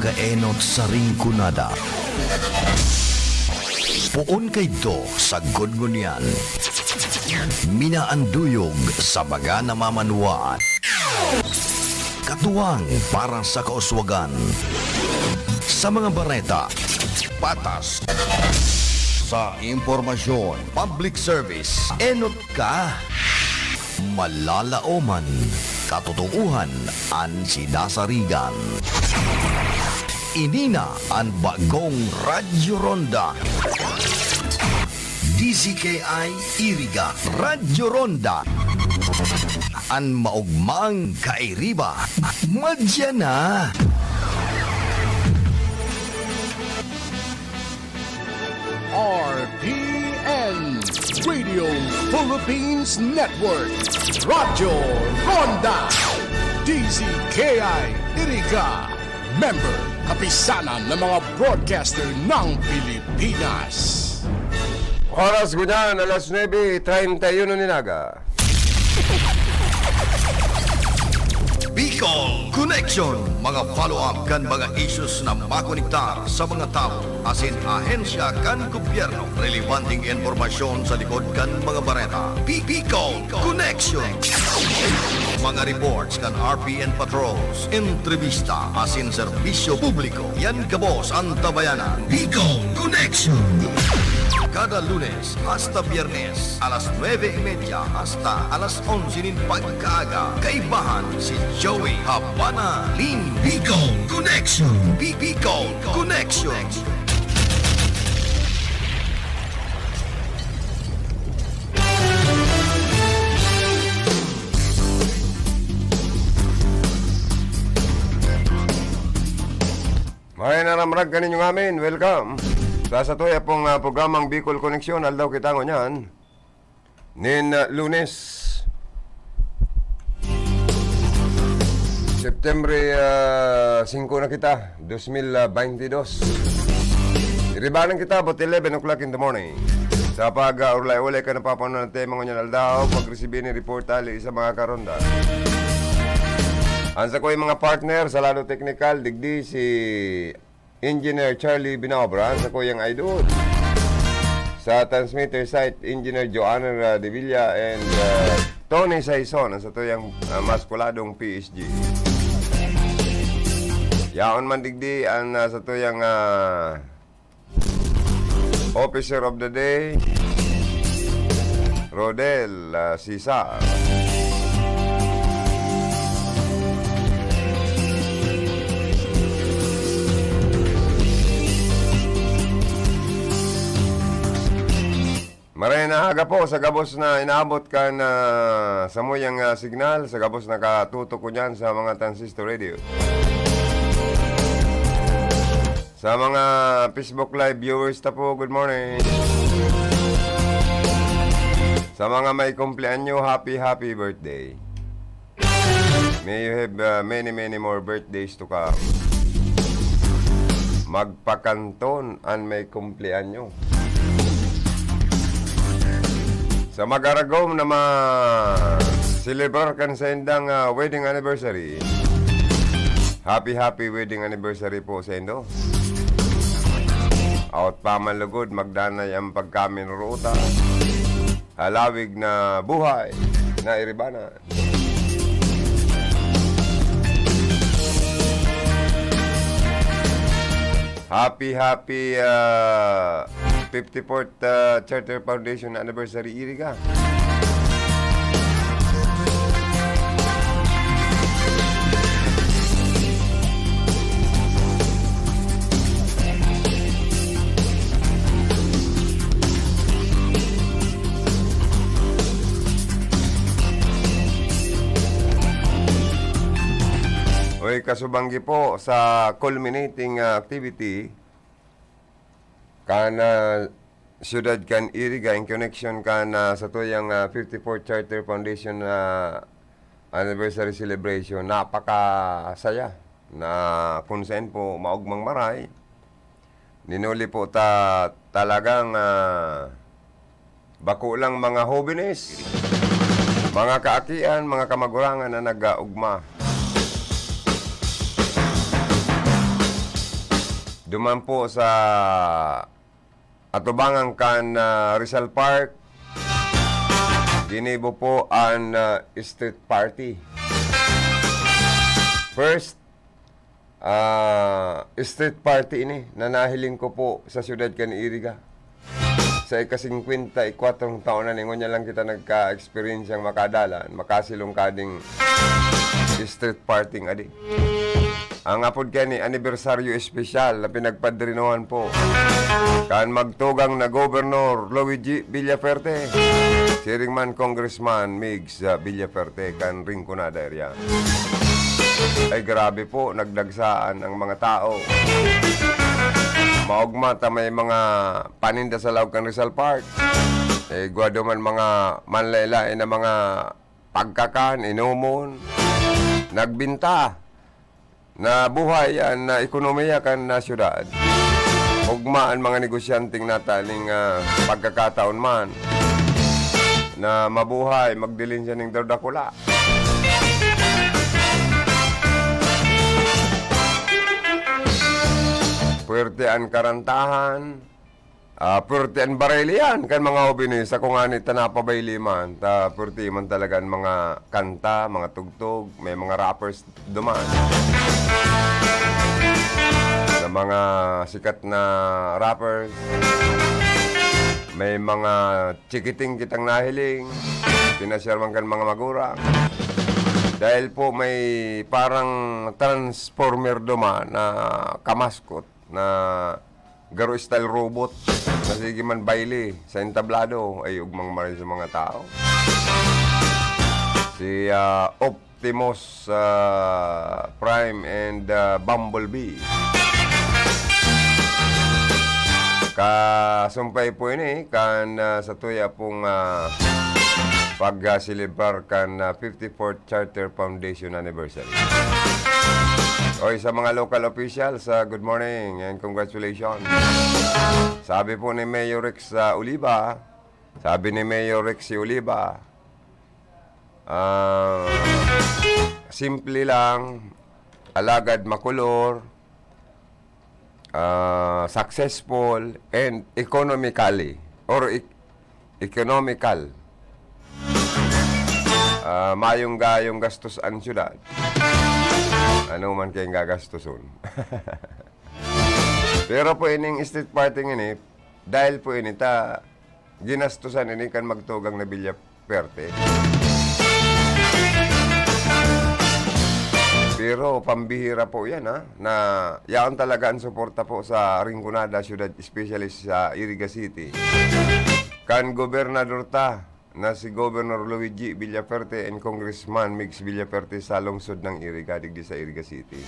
nagaenot sa ringkunada. Puon kay do sa gudngunyan. Minaanduyog sa baga na mamanuan. Katuwang para sa kauswagan. Sa mga bareta, patas. Sa impormasyon, public service, enot ka. Malalaoman, katotohanan ang sinasarigan. Inina ang bagong Radyo Ronda. DZKI Iriga Radyo Ronda. Ang maugmang kairiba. Madya na. RPN Radio Philippines Network Radyo Ronda DZKI Iriga Member Kapisanan ng mga broadcaster ng Pilipinas. Oras gunan, alas 9:31 ninaga. Bicol Connection, mga follow-up kan mga issues na makonektar sa mga tao asin ahensya kan gobyerno, relevanteng informasyon sa likod kan mga bareta. Bicol Connection, mga reports kan RPN patrols, entrevista asin serbisyo publiko. Yan kabos ang tabayanan. Bicol Connection. Kada Lunes hasta Biyernes, alas 9:30 hasta alas 11 pagkaaga. Kaibahan si Joey Habana Lin. Bicol Connection. Bicol Connection. May naramrag ka ninyong amin, welcome. Sa toya pong programang Bicol Connection, aldaw kitango niyan. Lunes, September 5 na kita, 2022. Iribanan kita about 11 o'clock in the morning. Sa pag-ulay-ulay ka napapanood ng tema ngunyan aldaw, pag-resibi ni report ali sa mga karonda. Ansa ko yung mga partner sa lalo technical, digdi si Engineer Charlie Binobra, sa kuyang idol. Sa transmitter site, Engineer Joanna De Villa and Tony Saison, sa tuyang maskuladong PSG. Yaon man digdi ang sa tuyang Officer of the Day, Rodel Sisa. Maray na aga po sa gabos na inaabot ka na sa muyang signal, sa gabos na katutok ko dyan sa mga transistor radio. Sa mga Facebook Live viewers ta po, good morning. Sa mga may kumpleanyo, happy birthday. May you have many more birthdays to come. Magpakanton ang may kumpleanyo. Sa mag-aragom na ma-celebrar kan sa indang wedding anniversary. Happy wedding anniversary po sa indo. Out pa man lugod, magdanay ang pagkamin ruta. Halawig na buhay na iribanan. Happy 54th Charter Foundation Anniversary Iriga. Oy, kasubanggi po sa culminating activity kana siyudad kan Iriga in connection kana sa tuyang 54th Charter Foundation anniversary celebration. Napakasaya na kunsen po maugmang maray. Ninuli po talagang bako lang mga hobinis, mga kaakian, mga kamagurangan na nag-ugma. duman po sa atubangan kan Rizal Park. Ginibo po ang street party. First street party ini na nahiling ko po sa siyudad kan Iriga. Sa ika-54 taon na ningon niya lang kita nagka-experience ang makadalan, makasilong kading street party adi. Ang apod kani anibersaryo espesyal na pinagpadrinohan po kan magtugang na Governor Luigi Villaferte, siring man Congressman Migs Villaferte kan Rinconada area. Ay grabe po, nagdagsaan ang mga tao. Maugmata may mga paninda sa lawag kan Rizal Park. Guwado man mga manlaylain na mga pagkakan, inumon, nagbinta na buhay na ekonomiya kan na syudad. Ugmaan mga negosyanteng nataling pagkakataon man na mabuhay, magdilin siya ng dardakula. Puwerte ang karantahan, puwerte ang barelian kan mga hobinis, ako nga ni tanapabayli man, puwerte man talaga ang mga kanta, mga tugtog, may mga rappers duman. Na mga sikat na rappers, may mga chikiting kitang nahiling, pinasyar man kan mga magura. Dahil po may parang transformer duman na kamaskot, na garo style robot na sige man baile sa entablado ay ugmang marin sa mga tao. Si Optimus Prime and Bumblebee. Kasumpay po ini kan sa tuya pong pag-silibrar kan 54th Charter Foundation Anniversary. Oy, sa mga local officials, good morning and congratulations. Sabi po ni Mayor Rex Oliva, simple lang, alagad makulor, successful, and economical. Mayong gayong gastos ang syudad. Ano man kayong gagastusun. Pero po ining street party ini, dahil po ini ginastusan ini kan magtugang na Villaferte. Pero pambihira po yan na yaon talaga ang suporta po sa Rinconada Ciudad, especially sa Iriga City. Kan gobernador na si Governor Luigi Villaferte and Congressman Migs Villaferte sa lungsod ng Iriga, digdi sa Iriga City.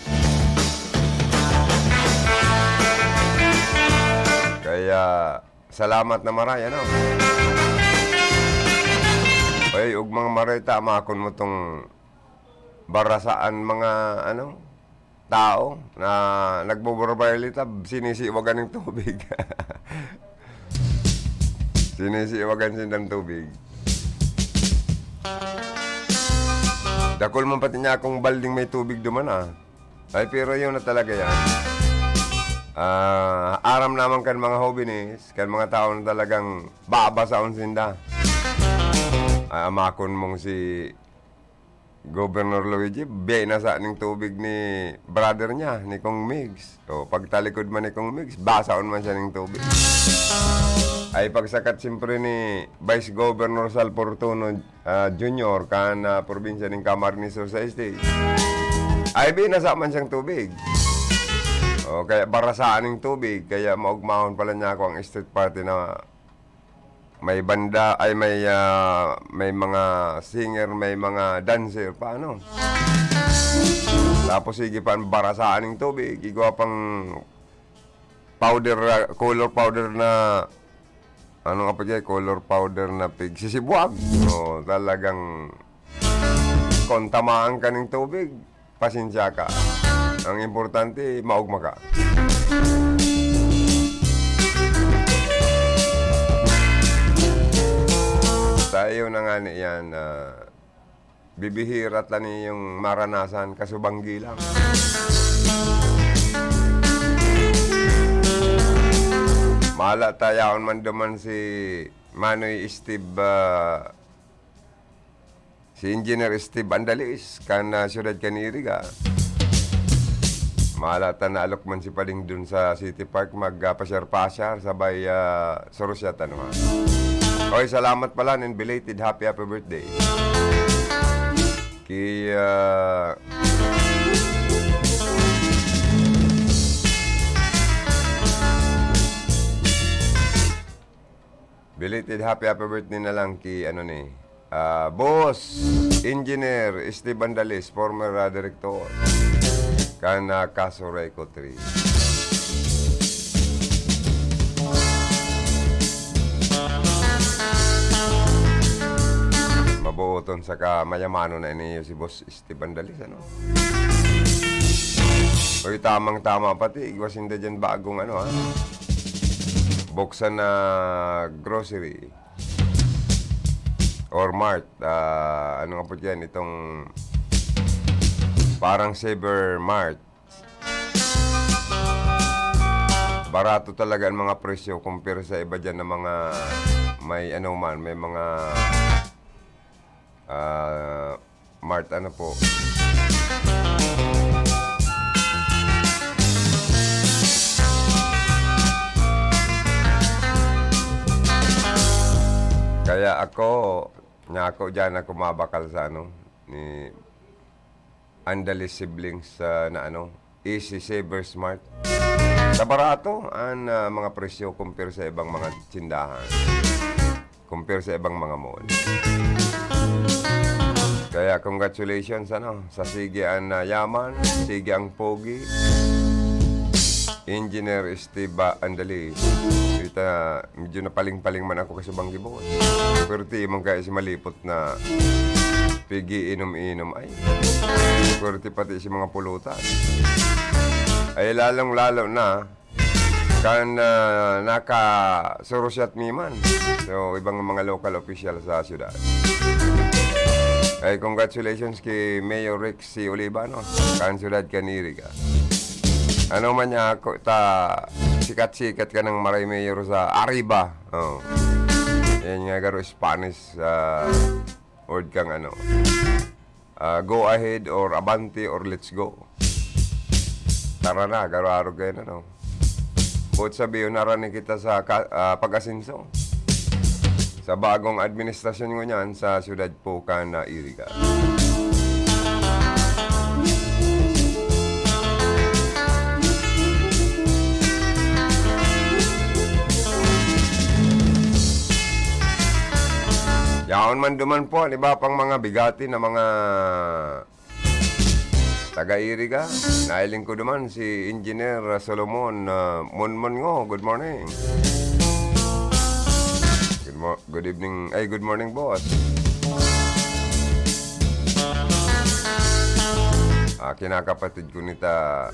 Kaya, salamat na maray, Ay, ug mga maray, tamakon mo tong barasaan mga, tao na nagboborbaylita, sinisiwagan ng tubig. Sinisiwagan sindang tubig. Dakol man pati niya akong balding may tubig duman Ay, pero yun na talaga yan. Aram naman kan mga hobinis, kan mga tao na talagang babasaon sinda. Amakon mong si Governor Luigi, biyay na sa ning tubig ni brother niya, ni Kong Migs. O, pagtalikod man ni Kong Migs, basaon man siya ning tubig. Ay pagsakat siyempre ni Vice Governor Sal Fortuno Jr. kan probinsya ng Camarines Sur sa State. Ay binasa man siyang tubig. O kaya barasaan ng tubig, kaya maugmahon pala niya ako ang street party na may banda, ay may mga singer, may mga dancer, paano? Tapos sige pa ang barasaan ng tubig, igawa pang powder, color powder na color powder na pig sisibuag. O, talagang kontamaan ka ng tubig, pasensya ka. Ang importante, maugma ka. Tayo na nga yan, bibihirat lang yung maranasan, kasubanggi lang. Mala tayaon man duman si Manoy Steve, si Engineer Steve Andalis, kan siyudad kaniriga. Mala ta naalok man si Pading dun sa City Park, magpasyar-pasyar, sabay sorusyatan ha. Okay, salamat pala and belated happy birthday. Belated happy birthday na lang kay Boss Engineer Steve Andalis, former director kan Caso Reco 3. Mabuoton sa kamayamano na iniyo si Boss Steve Andalis, ano? Oy, tamang-tama pati, igwasin da dyan bagong buksan na grocery or mart. Ano nga po dyan, itong parang Saber Mart. Barato talaga ang mga presyo compare sa iba dyan na mga may may mga mart po. Kaya ako dyan ako mabakal sa ni Andalis siblings na Easy Saver Smart. Sa barato ang mga presyo compare sa ibang mga tindahan, compare sa ibang mga mall. Kaya congratulations sa sige ang yaman, sige ang pogi, Engineer Steve Andalis. Medyo napaling-paling man ako kasi banggibon. Pero timang kaya si malipot na pigi inom-inom ay. Pero pati si mga pulutan. Ay lalong-lalo na kan naka-surusyat miman. So, ibang mga local official sa syudad. Ay, congratulations kay Mayor Rex C. Olivanos, kan syudad kaniriga. Ano man niya ako, sikat-sikat ka ng maray mayor sa Arriba. Oh. Yan nga garo Spanish word kang go ahead or abante or let's go. Tara na, garo-aro kayo Bukod sabihin, naranin kita sa pag-asinso. Sa bagong administrasyon ko niyan sa siyudad po na Iriga. Yaon man duman po, iba pang mga bigati na mga taga-Iriga. Nailing ko duman si Engineer Solomon Monmongo. Good morning. Good evening. Ay, good morning, boss. Kinakapatid ko nita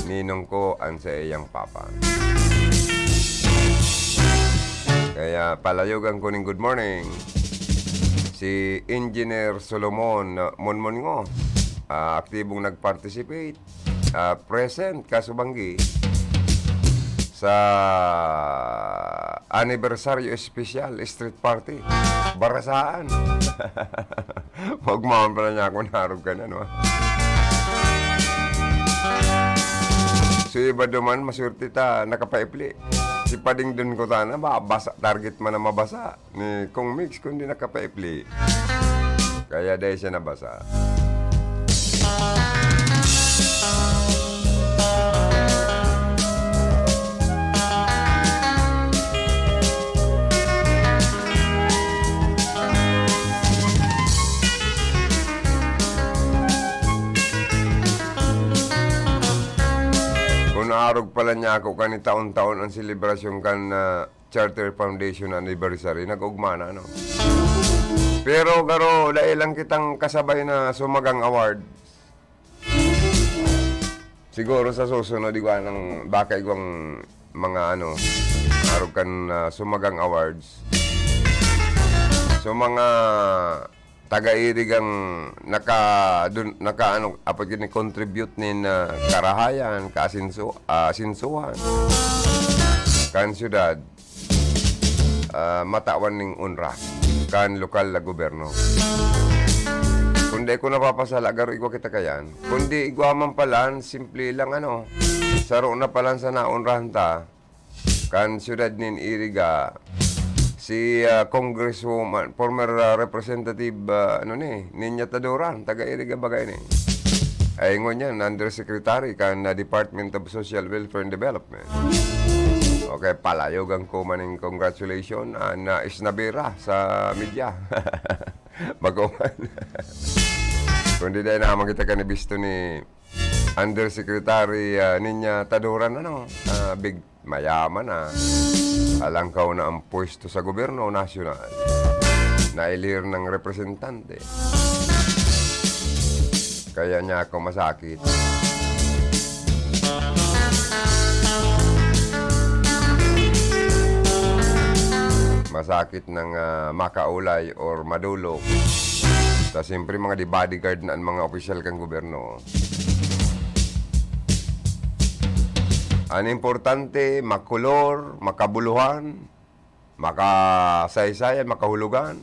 ninong ko ang sa iyang papa. Kaya palayogan ko ng good morning si Engineer Solomon Monmongo. Aktibong nag-participate, present kasubanggi sa anniversary special street party Barasaan. Huwag maon pala niya ako narog ka na So iba duman masurti ta nakapaipli si Pading dun ko tana basa target man na mabasa ni kung mix kundi nakapaipli kaya dahil siya nabasa. Naarog pala niya ako kani taon-taon ang selebrasyon kan Charter Foundation anniversary. Nag-ugma na, Pero garo, dahil lang kitang kasabay na sumagang award. Siguro sa susunod, di ko anong baka igwang mga arog kan sumagang awards. So mga taga-irigang apod yun contribute nin karahayan, asinsuhan. kan syudad matawan ning unra kan lokal na gobyerno. Kundi ko napapasala garo igwa kita kayan. Kundi igwa man palan simple lang saro na palan sa naunrahan ta kan syudad nin Iriga si Congresswoman former representative Ninya Taduran taga Iriga bagay ni. Ay ngon yan undersecretary kan Department of Social Welfare and Development. Okay, palayogan ko maning congratulations na isnabira sa media. Baguman. Kundi dahil na makita ka ni bisto ni Undersecretary Ninya Taduran big mayaman alangkaw na ang pwesto sa gobyerno nasyonal. Nailir ng representante. Kaya niya ako masakit. Masakit ng makaulay or madulog. Tapos siyempre mga di bodyguard na ang mga opisyal kang gobyerno. Ang importante, makulor, makabuluhan, makasaysayan, makahulugan.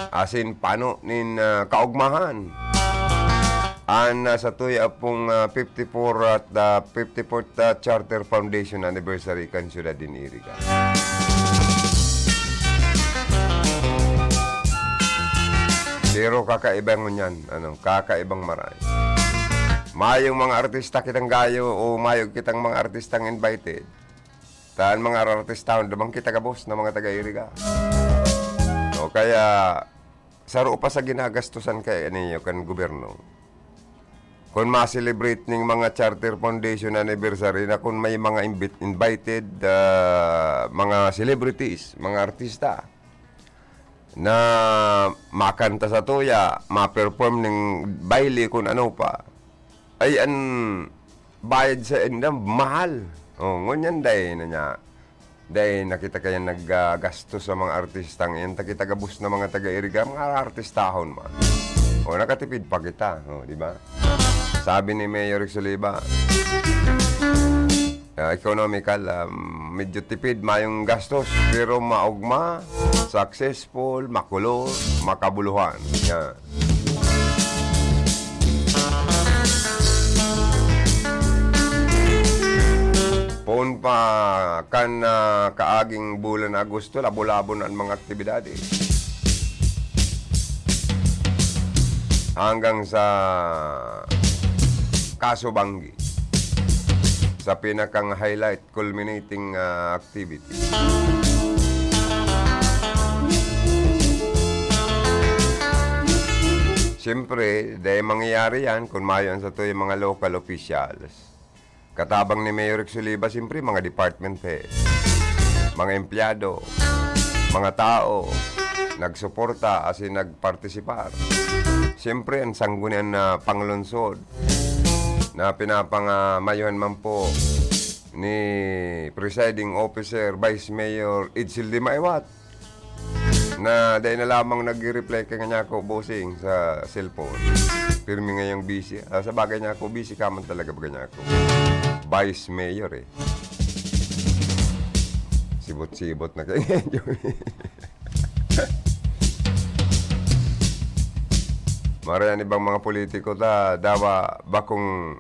Asin pano nin kaugmahan. Sa tuya pong 54th Charter Foundation Anniversary kan Ciudad din Iriga. Pero kakaibang ngunyan, kakaibang maray. Mayong mga artista kitang gayo o mayong kitang mga artistang invited. Taan mga artista, damang kita kabos na mga taga-Iriga. O kaya, saro pa sa ginagastusan kay ninyo kan gobyerno. Kung ma-celebrate ning mga Charter Foundation Anniversary na kung may mga invited mga celebrities, mga artista, na makanta sa tuya, ma-perform ng baile kung ano pa, ay ang bayad sa inyo, mahal. Ngunyan day na niya. Day nakita kaya naggasto sa mga artistang yan, takita gabus na mga taga-Iriga, mga artistahon man. Nakatipid pa kita, di ba? Sabi ni Mayor Soliba, economical, medyo tipid, mayong gastos, pero maugma, successful, makulor, makabuluhan. Yan. Poon pa kan kaaging bulan Agosto, labo-labo na ang mga aktibidades. Hanggang sa Kasubanggi. Sa pinakang highlight, culminating activity. Siyempre, dahil mangyayari yan kung mayon sa to yung mga local officials. Katabang ni Mayor Soliba, siyempre, mga department head, mga empleyado, mga tao, nagsuporta as in nagpartisipar. Siyempre, ang sanggunian na panglungsod na pinapangamayuhan man po ni Presiding Officer Vice Mayor Idzil Di Maiwat na dahil na lamang nag-reply ka nga ako bossing sa cellphone. Pirmi ngayong busy. Sa bagay niya ako, busy ka man talaga bagay niya ako. Vice Mayor Sibot-sibot na kayo. Marayan ibang mga politiko dawa bakong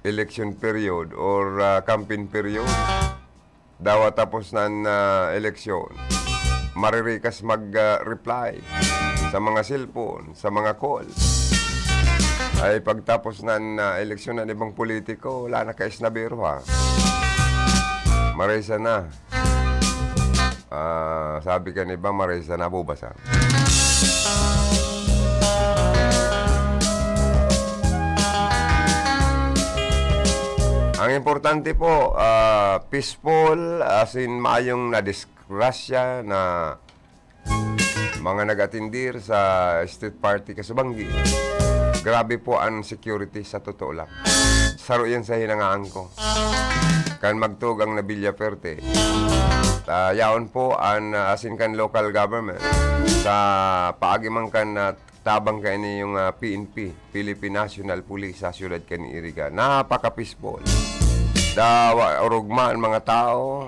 election period or campaign period. Dawa tapos na eleksyon. Maririkas mag-reply sa mga cellphone, sa mga call. Ay pagtapos na eleksyon ng ibang politiko, wala na kais na biro ha. Marisa na. Sabi ka ni ba, Marisa na bubasa. Ang importante po, peaceful, as in maayong na-disgrasya na mga nag-atindir sa street party Kasubanggi. Grabe po ang security sa totoo lang. Saro yan sa hinangaan ko. Kan magtug ang Nabilla Perte. Yaon po ang asin kan local government sa paagimang kan tabang kayo yung PNP, Philippine National Police sa siyudad kan Iriga. Napaka-peaceful. Rugma ang mga tao,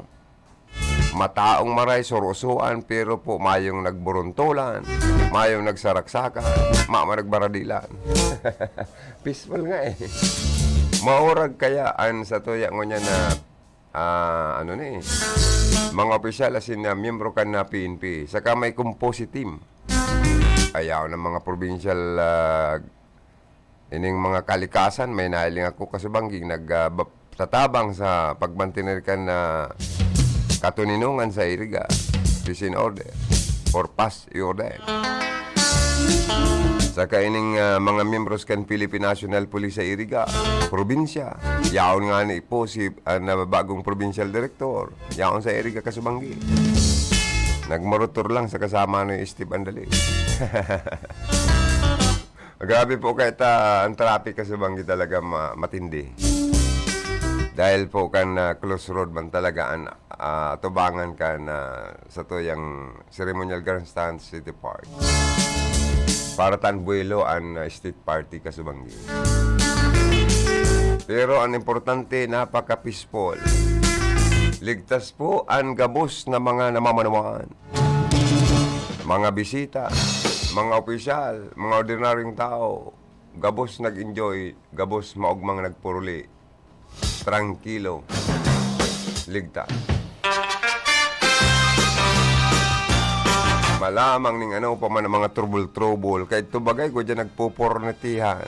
Mataong maray surusuan pero po mayong nagburuntulan, mayong nagsaraksakan, nagbaradilan. Peaceful nga eh. Maurag kayaan sa tuya ngo niya na mga opisyal asin na miyembro kan na PNP. Saka may composite team. Ayaw ng mga provincial ining mga kalikasan. May nahiling ako kasubanggi nagtatabang sa pagmantinir kan na katuninungan sa iriga, peace in order, or pass order. Saka ining mga membros kan Philippine National Police sa iriga, probinsya, yaon nga ni po si na bagong provincial director, yaon sa iriga kasubanggi. Nagmarotor lang sa kasama ni Steve Andali. Grabe po kahit ang traffic kasubanggi talaga matindi. Dahil po kan close road man talaga ang tubangan kan sa tuyang ceremonial grandstand City Park. Para tan buelo ang state party kasubanggi. Pero ang importante, napaka-peaceful. Ligtas po ang gabos na mga namamanuan. Mga bisita, mga opisyal, mga ordinaryong tao, gabos nag-enjoy, gabos maugmang nagpuruli. Tranquilo, ligtas. Malamang ning pa man ang mga trouble kahit tubagay ko dyan nagpupornetihan.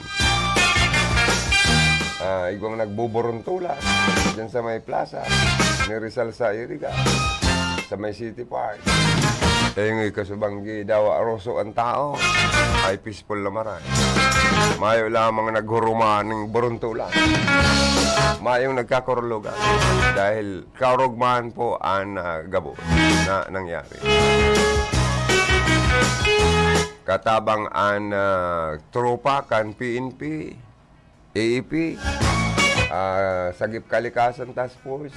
Igwang nagbuburuntulan dyan sa may plaza ni Rizal sa iriga sa may City Park. Ngayon kasubanggi daw aroso ang tao ay peaceful na maray. Mayo lamang naghurumaan ng buruntulan. Mayong nagkakurulugan dahil karugman po ang gabo na nangyari. Katabang ang tropa kan PNP, AEP, Sagip Kalikasan Task Force,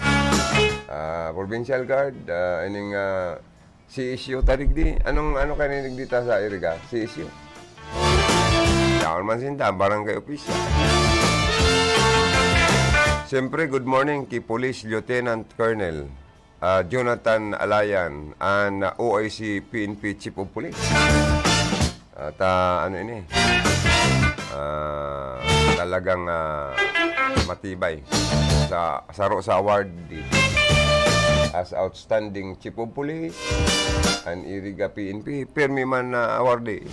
Provincial Guard, ining CSU tarigdi. Ano kanilig dito sa iriga? CSU. Yaon man sinta, barangay official. Siyempre, good morning kay Police Lieutenant Colonel Jonathan Alayan and OIC PNP Chief of Police. At talagang matibay sa award as Outstanding Chief of Police and Iriga PNP. Pirmi man na awardee.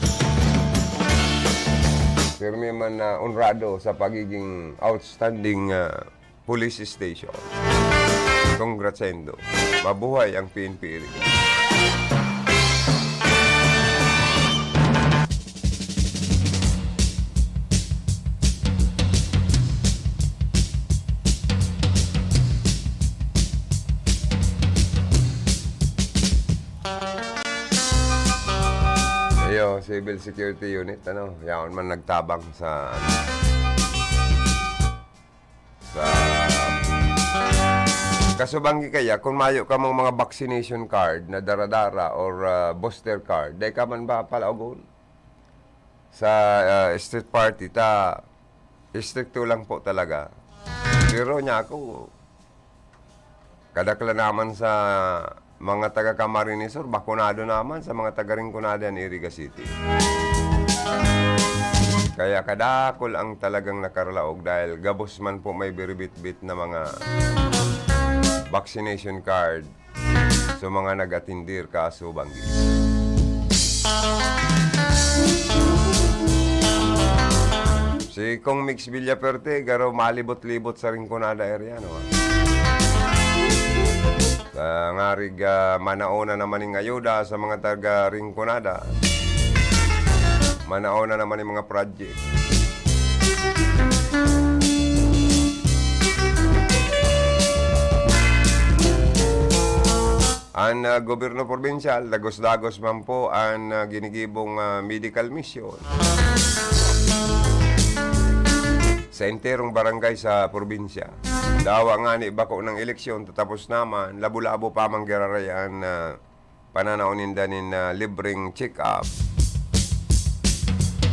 Pirmi man na honrado sa pagiging outstanding police station. Congrats-endo. Mabuhay ang PNP Iriga. Civil Security Unit, yaon man nagtabang sa kasubanggi kaya kung mayo ka mong mga vaccination card na daradara or booster card, day ka man ba palaugon sa street party stricto lang po talaga. Pero niya ako kadakla naman sa mga taga Camarines Sur, bakunado naman sa mga taga Rinconada and Iriga City. Kaya kadakol ang talagang nakaralaog dahil gabos man po may biribit-bit na mga vaccination card sa mga nag-atindir kaso banggi. Si Kong Mix Villaperte, garo malibot-libot sa Rinconada area, no? Ngarig manaona naman yung ayuda sa mga taga Rinconada. Manaona naman yung mga project. Ang gobyerno provincial, dagos-dagos man po ang ginigibong medical mission sa enterong barangay sa probinsya. Dawa nga ni bako ng eleksyon, tatapos naman, labo-labo pa mang gerarayan na pananaonin danin na libreng check-up.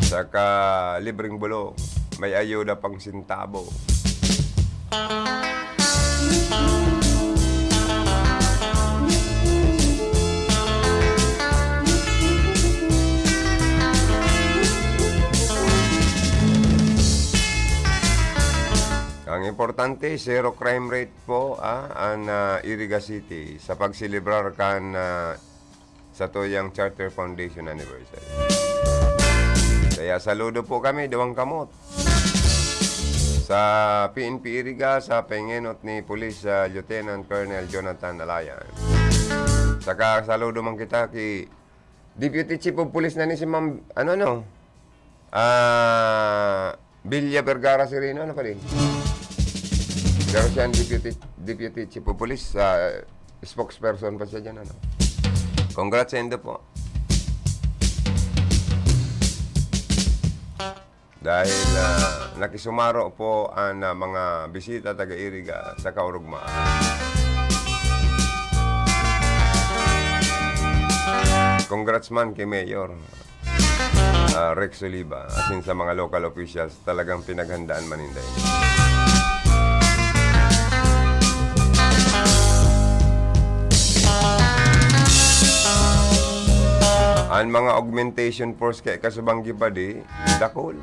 Saka libreng bulong, may ayuda pang sintabo. importante, zero crime rate po ang Iriga City sa pagsilibrar kan sa tuyang Charter Foundation Anniversary. Kaya saludo po kami, Dawang Kamot. Sa PNP Iriga, sa pengenot ni Police Lieutenant Colonel Jonathan Alayan. Saka saludo man kita kay Deputy Chief of Police na ni si Ma'am, Villa Vergara Sereno, ano pa rin? Pero siya ang Deputy Chief of Police, spokesperson pa siya dyan, ano? Congrats sa Indo po. Dahil nakisumaro po ang mga bisita taga-Iriga sa kaurugmaan. Congrats man kay Mayor Rex Oliva, asin sa mga local officials, talagang pinaghandaan maninday. Ang mga augmentation force kay kasubanggi pa di, dakol.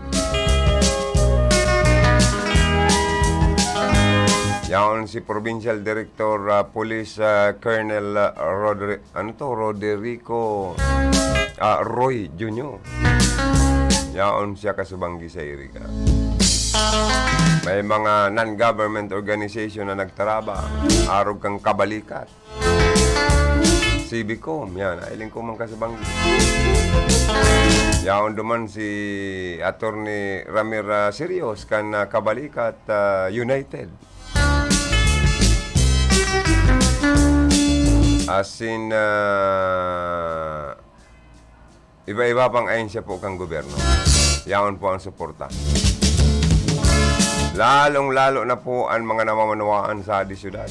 Yan si Provincial Director Police Colonel Roderico Roy Jr. Yan siya kasubanggi sa Iriga. May mga non-government organization na nagtaraba, arog kang kabalikat. Civicom, yan, ailing ko mang kasabanggi. Yaon duman si Attorney Ramir Serios kan kabalikat United. Asin iba-iba pang ahensya po kang gobyerno. Yaon po ang suporta. Lalong-lalo na po ang mga namamanawaan sa syudad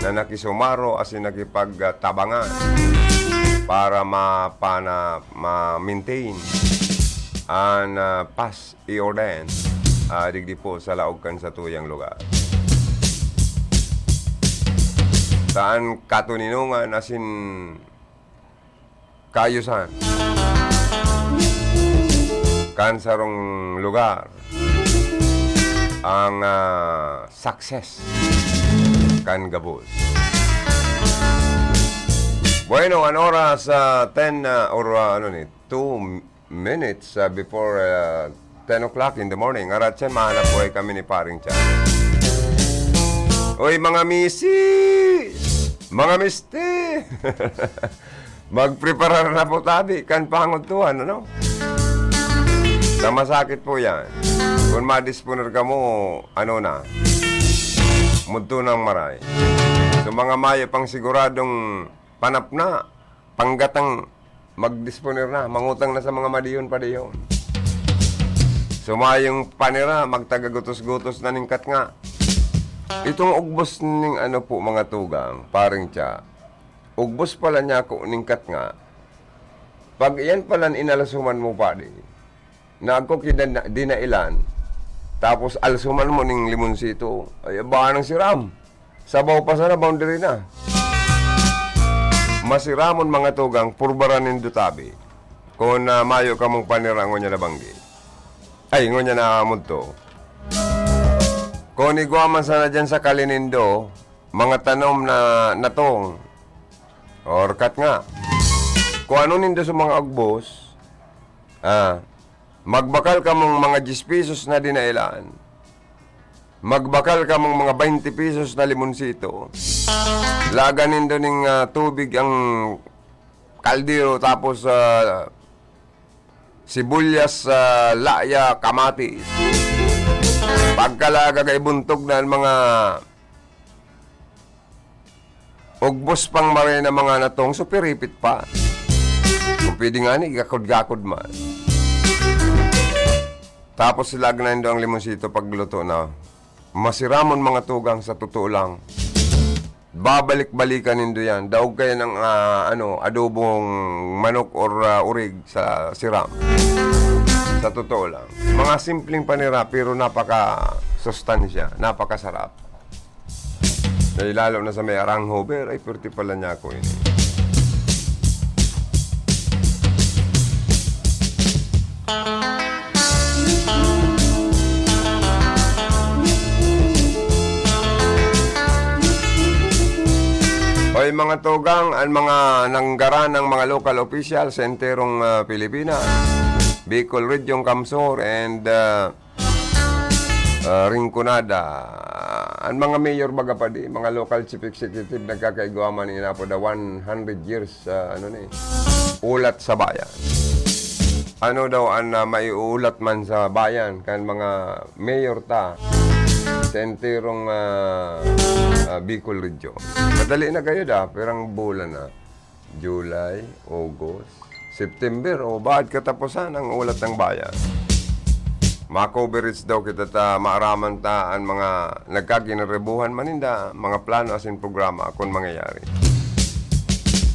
na nakisumaro asin nakipagtabangan para ma-maintain ang pass i-ordinance digdi po sa laog kan sa tuyang lugar. Saan katuninungan asin kayusan kan sarong lugar ang success kan gabos. Bueno, an oras 10 2 minutes before 10 o'clock in the morning. Aratsan, mahanap po ay kami ni Paring Chan. Oy, mga misis! Mga misti! Magpreparar na po tabi kan pangutuhan, ano? Sa masakit po yan. Kung madisponer ka mo, mudto ng maray. So mga maya pang siguradong panap na, panggatang magdisponer na, mangutang na sa mga madiyon pa diyon. So mayong panira, magtagagutos-gutos na ningkat nga. Itong ugbos ning mga tugang, paring tiya, ugbos pala niya ko ningkat nga, pag iyan pala inalasuman mo pa di, na ako dinailan, tapos alsuman mo ning limonsito, ay baka nang siram. Sabaw pa sana, boundary na. Masiramon mga tugang, purbaran dutabi. Kung mayo ka mong panira, ngonya na banggi. Ay, ngonya na munto. Kung iguaman sana dyan sa Kalinindo, mga tanom na natong, or kat nga. Kung ano nindo sa mga agbos, magbakal ka mong mga 10 pesos na dinailan. Magbakal ka mong mga 20 pesos na limonsito. Laganin doon ng tubig ang kaldero, tapos sibuyas, laya, kamatis. Pagkalaga kay buntog na ang mga ugbos pang maray na mga natong, supiripit pa. Kung pwede nga ni, gakod-gakod man. Tapos silagnan doon ang limonsito pagluto na. Masiramon mga tugang, sa totoo lang. Babalik-balikan nindo yan. Daog kayo ng adobong manok or urig sa siram. Sa totoo lang. Mga simpleng panira pero napaka-sustansya, napakasarap. Dahil lalo na sa may arang hober, ay purti pala niya ako ini. Oy mga tugang, ang mga nanggaran ng mga local officials sa enterong Pilipinas, Bicol Region, Camsor, and Rinconada. Ang mga mayor baga pa di, mga local chief executive nagkakaigwaman na po the 100 years ulat sa bayan. Ano daw ang maiulat man sa bayan kan mga mayor ta sa enterong Bicol Region. Madali na kayo perang bulan na. July, August, September, o bakit katapusan ang ulat ng bayan? Ma-coverage daw kita ta, maaraman ta ang mga nagkakinarebuhan maninda, mga plano asin programa kung mangyayari.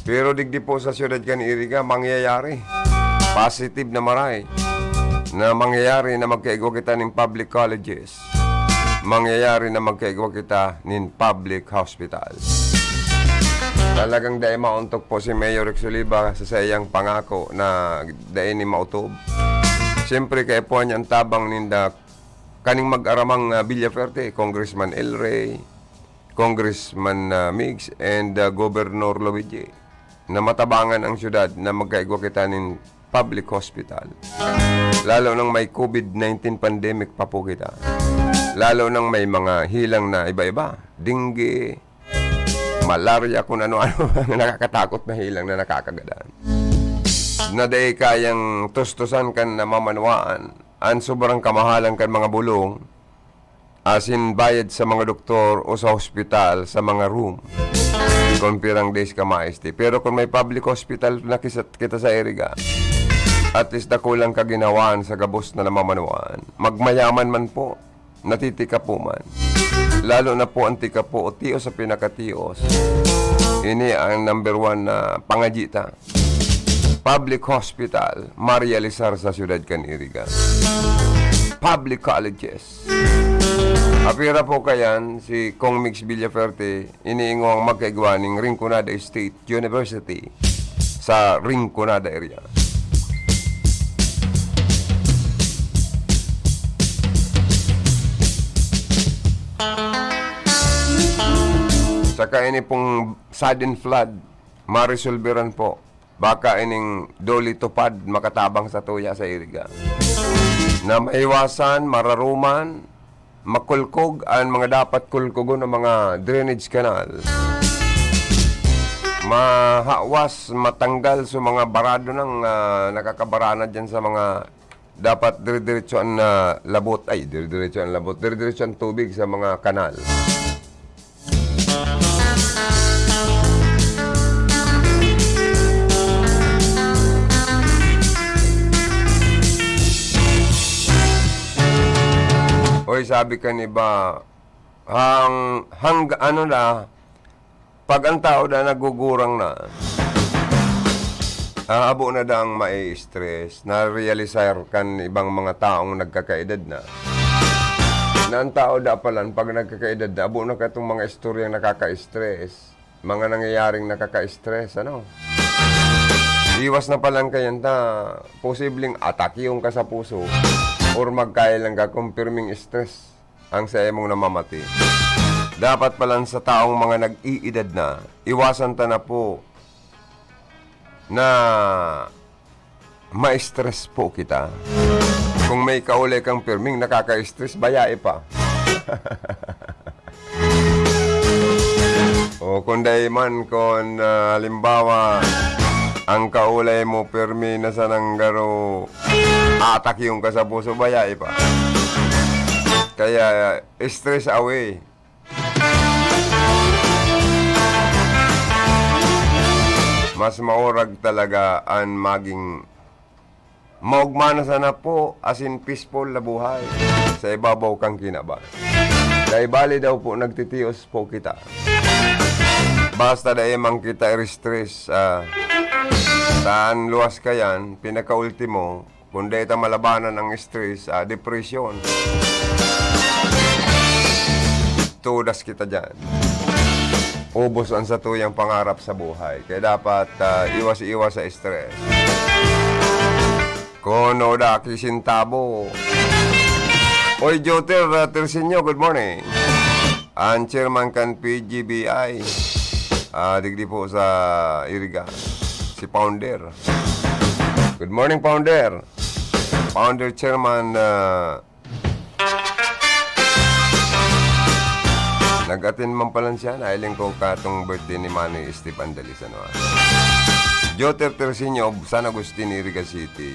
Pero digdi po sa siyudad kan Iriga, mangyayari. Positive na maray na mangyayari na magkaigwa kita ng public colleges. Mangyayari na magkaigwa kita ng public hospital. Talagang dahil mauntok po si Mayor Rex Oliva sa sayang pangako na dahil ni mautob. Siyempre kaya po niya ang tabang ninda kaning mag-aramang Villaferte, Congressman El Rey, Congressman Migs, and Governor Luigi na matabangan ang syudad na magkaigwa kita ng public hospital. Lalo nang may COVID-19 pandemic pa po kita. Lalo nang may mga hilang na iba-iba. Dengue, malaria, kung ano-ano nakakatakot na hilang na nakakagadaan. Na dahi kayang tustusan kan na mamanwaan. Ang sobrang kamahalan kan mga bulong. Asin bayad sa mga doktor o sa hospital sa mga room. Kung pirang days ka maesti. Pero kung may public hospital na kita sa Iriga, at least na kulang kaginawaan sa gabos na namamanwaan. Magmayaman man po, natitika po man. Lalo na po ang tika po o tios sa pinakatios. Ini ang number 1 na pangajita. Public hospital, ma-realisar sa siyudad kan Iriga. Public colleges. Apira po kayan si Kong Mix Villaferte, iniingong magkaigwa ng Rinconada State University sa Rinconada area. Saka ini pong sudden flood, marisolveran po. Baka ining doli tupad makatabang sa tuya sa Iriga. Na maiwasan, mararuman, makulkog ang mga dapat kulkugon ng mga drainage canal. Mahawas, matanggal sa mga barado ng nakakabarana dyan sa mga dapat dire-diretsoan na labot. Ay, dire-diretsoan labot. Dire-diretsoan tubig sa mga kanal. Oy, sabi ka ni ba, pag ang tao na nagugurang na, abo na dang mai-stress, na-realisar kan ibang mga taong nagkakaedad na. Na ang tao palan, pag nagkakaedad na, abo na ka itong mga istoryang nakaka-stress, mga nangyayaring nakaka-stress, Iwas na palang kayan posibleng atake yung ka sa puso, or magkailang ka confirming stress ang sa emong namamati. Dapat palang sa taong mga nag-iedad na, iwasan ta na po na ma-stress po kita. Kung may kauli kang firming nakaka-stress, bayae pa. O kung dahi man, kung halimbawa, ang kaulay mo permi na sa nanggaro atak yung ka sa puso, bayae pa. Kaya stress away. Mas maurag talaga ang maging maugmana sana po asin peaceful na buhay sa ibabaw kang kinaba. Dahil bali daw po nagtitios po kita. Basta da emang kita i-stress saan luwas ka yan, pinaka-ultimo, kung di ita malabanan ng stress, depression. Tudas kita dyan. Ubos ang satuyang pangarap sa buhay. Kaya dapat iwas-iwas sa stress. Kono da kisintabo. Oy, Joter, Tersinyo, good morning. Ang chairman kan PGBI. Digdi po sa Iriga. Si Founder. Good morning, Founder. Founder Chairman nag-attend man pala siya. Nailing ko katong birthday ni Manny Steve Andalis. Joter Tersinyo, San Agustin, Iriga City.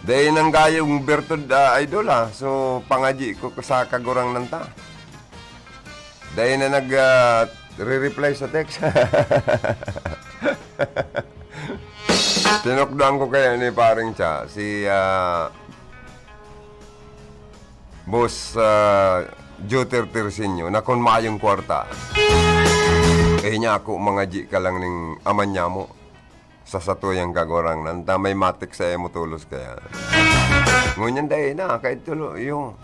Dahil nang gayong Bertod idol So, pangaji ko sa kagurang nanta. Dahil na re-reply sa text. Tinokdoan ko kaya ni paring siya. Si Boss Joter Tersinyo na kung mayong kwarta. Niya ako mga ji ka lang ning aman niya mo. Sa satuyang kagurang nanta. May matik sa emo tulos kaya. Ngunyan dahil na kahit tulo yung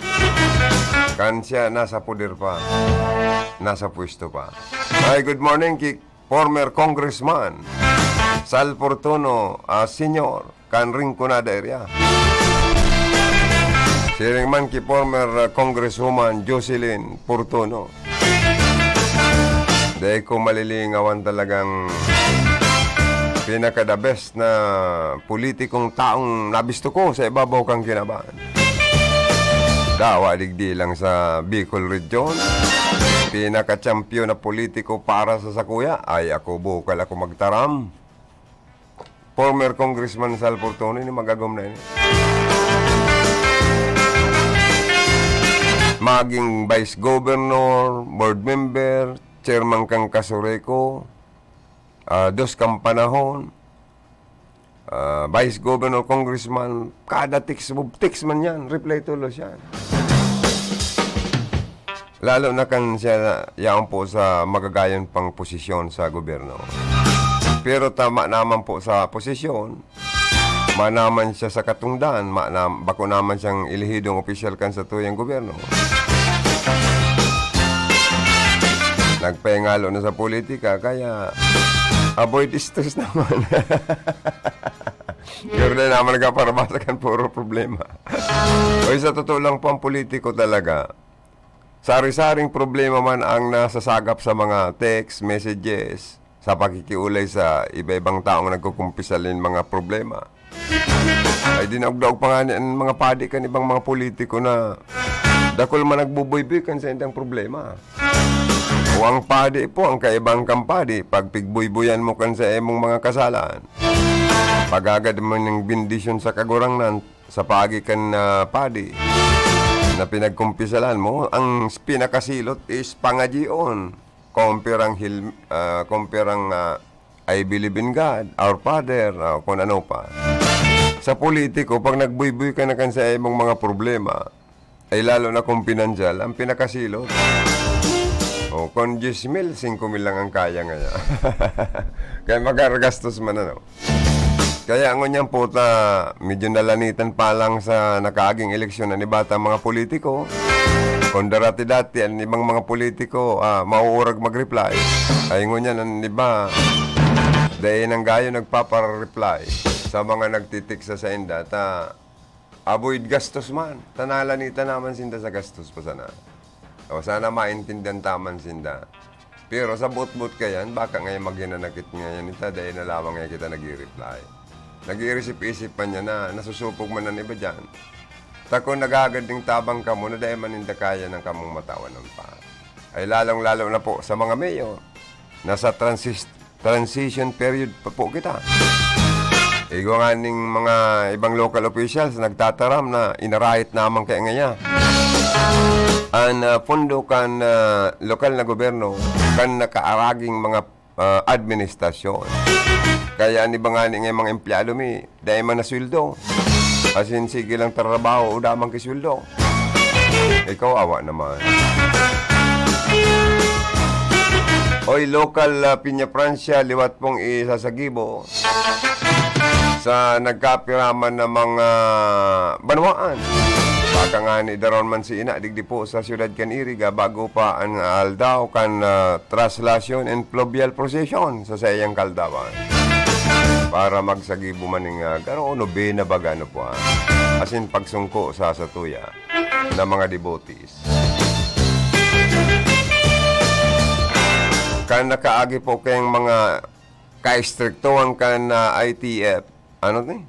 kan siya nasa puder pa. Nasa pwesto pa. Hi, good morning kay former Congressman Sal Portono, Senior, kan Rinconada area. Siring man kay former Congresswoman Jocelyn Portono. Dahil ko malilingawan talagang pinaka-the best na politikong taong nabisto ko sa ibabaw kang kinabahan. Dawa digdi lang sa Bicol Region. Pinaka-champion na politiko para sa sakuya ay ako bukal ako magtaram. Former Congressman Sal Portono ni magagom na yun. Maging Vice Governor, Board Member, Chairman kang Kasureco, dos kang panahon, Vice Governor, Congressman, kada text man yan, reply tulos yan. Lalo na kan siya yaon po sa magagayon pang posisyon sa gobyerno. Pero tama naman po sa posisyon, manaman siya sa katungdan, bako naman siyang ilihidong opisyal kan sa tuyang gobyerno. Nagpengalo na sa politika, kaya avoid stress naman. Pero na naman nagkaparabasa puro problema. O sa totoo lang po ang politiko talaga, sari-saring problema man ang nasasagap sa mga text, messages, sa pakikiulay sa iba-ibang taong nagkukumpisalin mga problema. Ay dinagdaog pa nga ang mga padi kan ibang mga politiko na dakol man nagbuboy-boy kan sa indang problema. O ang padi po, ang kaibang kampadi, pag pigbuy-buyan mo kan sa emong mga kasalan, pagagad mo ng bindisyon sa kagurangnan, sa pagi kan padi, na pinagkumpisalan mo, ang pinakasilot is pangajion. Kumpirang I believe in God, our Father, kung ano pa. Sa politiko, pag nagbuy-buy ka na kan sa emong mga problema, ay lalo na kung pinansyal, ang pinakasilot. O, kung 10,000, 5,000 lang ang kaya ngayon. Kaya magkaragastos man Kaya ang ngunyan po medyo nalanitan pa lang sa nakaaging eleksyon na ni bata mga politiko. Kung dati ang ibang mga politiko mauurag mag-reply, ay ngunyan ang iba dahil nang gayo nagpapara-reply sa mga nagtitik sa senda avoid gastos man. Tanalanitan naman sinda sa gastos pa sana. O sana maintindihan taman sinda. Pero sa bot-bot kayan, baka ngayon maghinanakit ngayon ita dahil nalawang ngayon kita nag-i-reply. Nag-i-isip-isip pa niya na nasusupog man ng iba dyan. Tako nagagad ng tabang ka mo na dahil maninda kaya ng kamong matawanan pa. Ay lalong-lalo na po sa mga mayor. Nasa transition period pa po kita. Igo nga ning mga ibang local officials nagtataram na inarahit naman kaya ngayon. Ang pondo kan lokal na gobyerno kan nakaaraging mga administrasyon. Kaya ni bangani ng mga empleyado dahil man na sweldo. Asin sige lang trabaho o damang kisweldo. Ikaw awa naman. Oy, local Piña Francia, liwat pong isasagibo sa nagkapiraman ng mga banwaan. Baka nga ni daron man si ina, digdi po sa siyudad kan Iriga bago pa ang aldaw kan translation and fluvial procession sa sayang kaldawan. Para magsagibo man ng garo nobena baga ano po asin pagsungko sa satuya ng mga devotees. kan nakaagi po kayong mga ka-istriktuhan kan na ITF. Ano ni?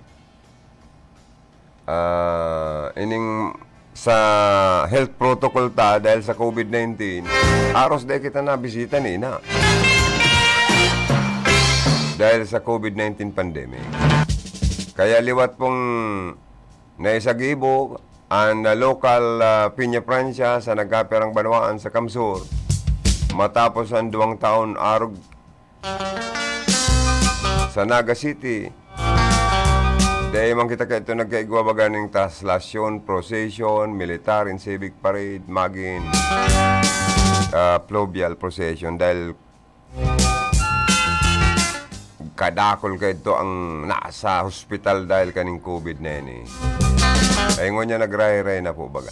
Ining sa health protocol ta dahil sa COVID-19, aros dahil kita na bisita ni na. Dahil sa COVID-19 pandemic. Kaya liwat pong naisagibo ang local Piña Francia sa nagkaperang banwaan sa Kamsur. Matapos ang 2 taon arog sa Naga City, dahil man kita ito nagkaigwabagan ng traslasyon, procession, military and civic parade, maging fluvial procession dahil kadakol ka ito ang nasa hospital dahil kaning COVID na yun eh. Ay ngon niya nagray-ray na po baga.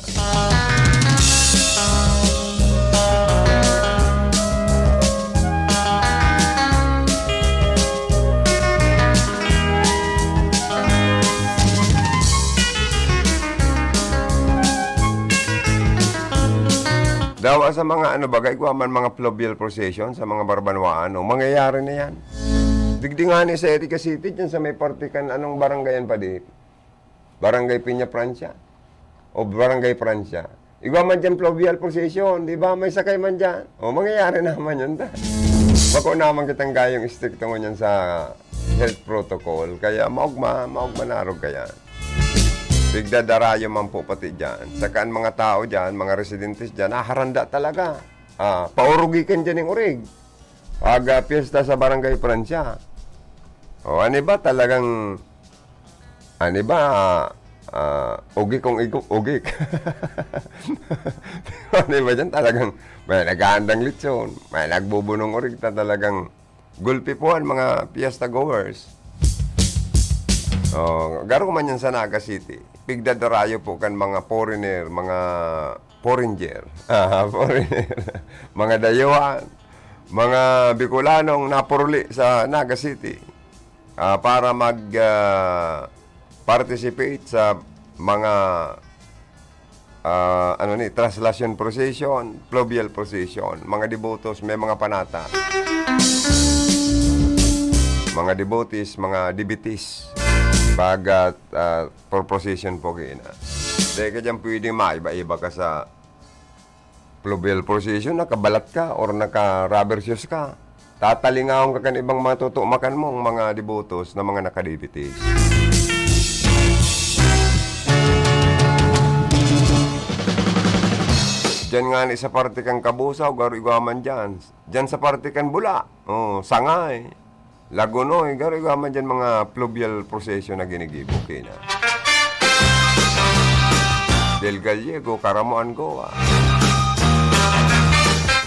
Daw sa mga bagay ko man mga fluvial procession sa mga barbanwaan, mangyayari na yan. Digdingan ni sa Erika City dyan sa may partikan anong barangayan pa di? Barangay Piña Francia o Barangay Francia. Igwa man dyan fluvial procession, di ba? May sakay man dyan. O mangyayari naman yun da. Bako naman kitang gayong stricto mo yan sa health protocol. Kaya maugma narog kaya. Bigdadarayo man po pati dyan. Sakaan mga tao dyan, mga residentes dyan, haranda talaga. Paurugikan dyan yung urig. Pag piyesta sa Barangay Francia. O ano ba talagang, ano ba, ugik kong ugik. Ano ba dyan talagang, may nag-aandang litson, may nagbubunong urig na talagang gulpi po ang mga piyesta goers. Garo man yan sa Naga City. Pigdadarayo po kan mga foreigner, mga foreigner, mga dayuhan, mga Bicolanong napuruli sa Naga City para participate sa mga translation procession, fluvial procession, mga devotos, may mga panata. Mga devotees, mga dibitis. Bagat for procession po kina. Dahil ka dyan pwedeng maiba-iba ka sa fluvial procession, nakabalat ka or naka-rubber shoes ka. Tatalingawang ka kan ibang matutumakan mong mga devotos na mga nakadibitis. Diyan nga ni sa parte kang Kabusaw, garo-igaman dyan. Diyan sa parte kang Bula, Sangay. Lagunoy, garo-gaman dyan mga fluvial procession na ginigibo kina. Del Gallego, Caramuan, Goa.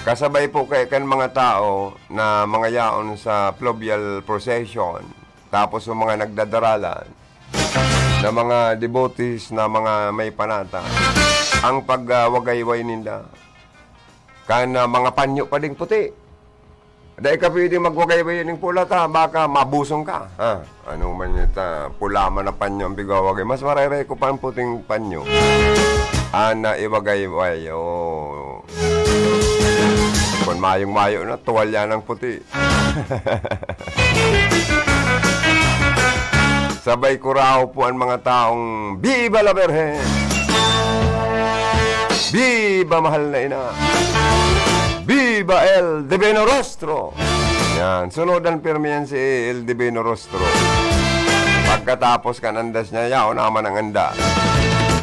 Kasabay po kay kan mga tao na mga yaon sa fluvial procession, tapos yung mga nagdadaralan, na mga devotees na mga may panata, ang pagwagayway nila, kana mga panyo pa ding puti. Dahil ka pwede magwagay-way ng pula ta, baka mabusong ka. Ano man yun ta, pula man na panyo ang bigawagay. Mas marere ko pa ang puting panyo. Ana iwagay-way, Kung mayong-mayo na, tuwalya ng puti. Sabay ko raw po ang mga taong, Viva la Virgen! Viva mahal na ina! Viva El Divino Rostro! Yan. Sunodan pirmi yan si El Divino Rostro. Pagkatapos kanandas niya, yaon naman ang anda.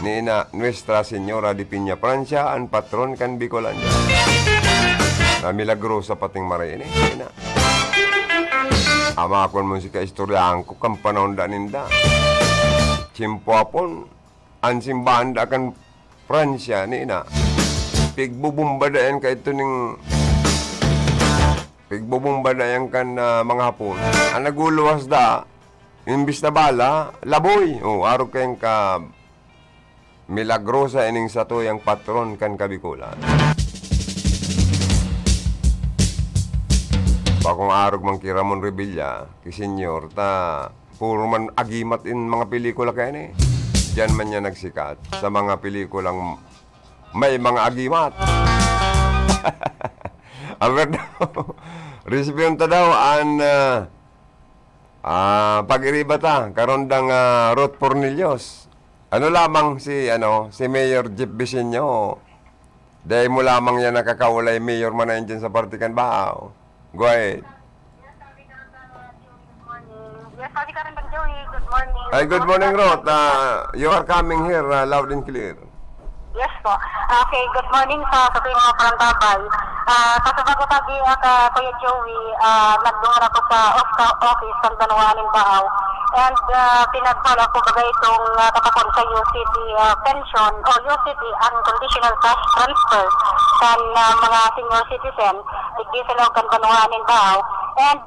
Ni Nuestra Señora de Piña Francia, ang patron kan Bicolandia. Na milagrosa pating marini. Ina. Amakon mo si kaistoryahan ko, kang panahon da ninda. Simpuapon, ang simbahan da kan Francia, ni ina. Pigbubumbadayan ka ito ng pigbubumbadayan ka na mga hapon. Ang naguluwas da, imbis na bala, laboy. Araw kayong ka milagrosa ining sa to yung patron kan Kabikulan. Bakong arog mang Kiramon Revilla, kisenyor, ta puro man agimat in mga pelikula kayo ni. Diyan man niya nagsikat sa mga pelikulang may mga agimat. Resipyon ta daw an pag-iriba ta karon dang Ruth Pornelius. Ano lamang si Mayor Jeff Vicenio. Dahil mo lamang yan nakakaulay mayor man na dyan sa Partikan Bao. Go ahead. Yes, sabi ka rin bang Joey. Good morning. Ay, good morning, Ruth. You are coming here loud and clear. Yes po. Okay, good morning sa tuwing mga parantabay. Kasabago tabi Kuya Joey, nagdungan ako sa office ng Banuanin Bao. And pinagpala ko bagay itong katakon sa UCT pension o UCT unconditional cash transfer kan mga senior citizen. Digdi sila kan Banuanin Bao. And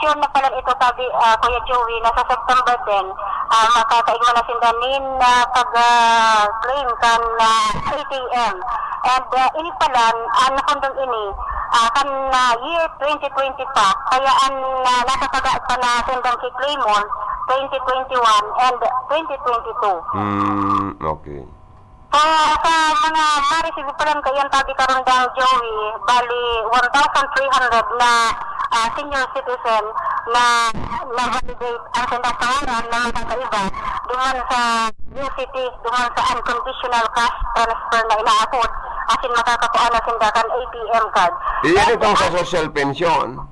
sure na pala ito tabi Kuya Joey na sa September 10 makakaigma na sindanin pag-claim kan ATM. And ini palan, nakondong ini kan year 2020 pa, kaya nasa taga pa na sindang ki-claim mo 2021 and 2022. Okay. So, sa mga ma-receive pa lang kayan tabi karon dang Joey, bali 1,300 na senior citizen na validate ang sindasawaran na magkakaiba duman sa UCT, duman sa unconditional cash transfer na inaakot asin makakakuha na sindakan ATM card. Iyan itong sa social pension.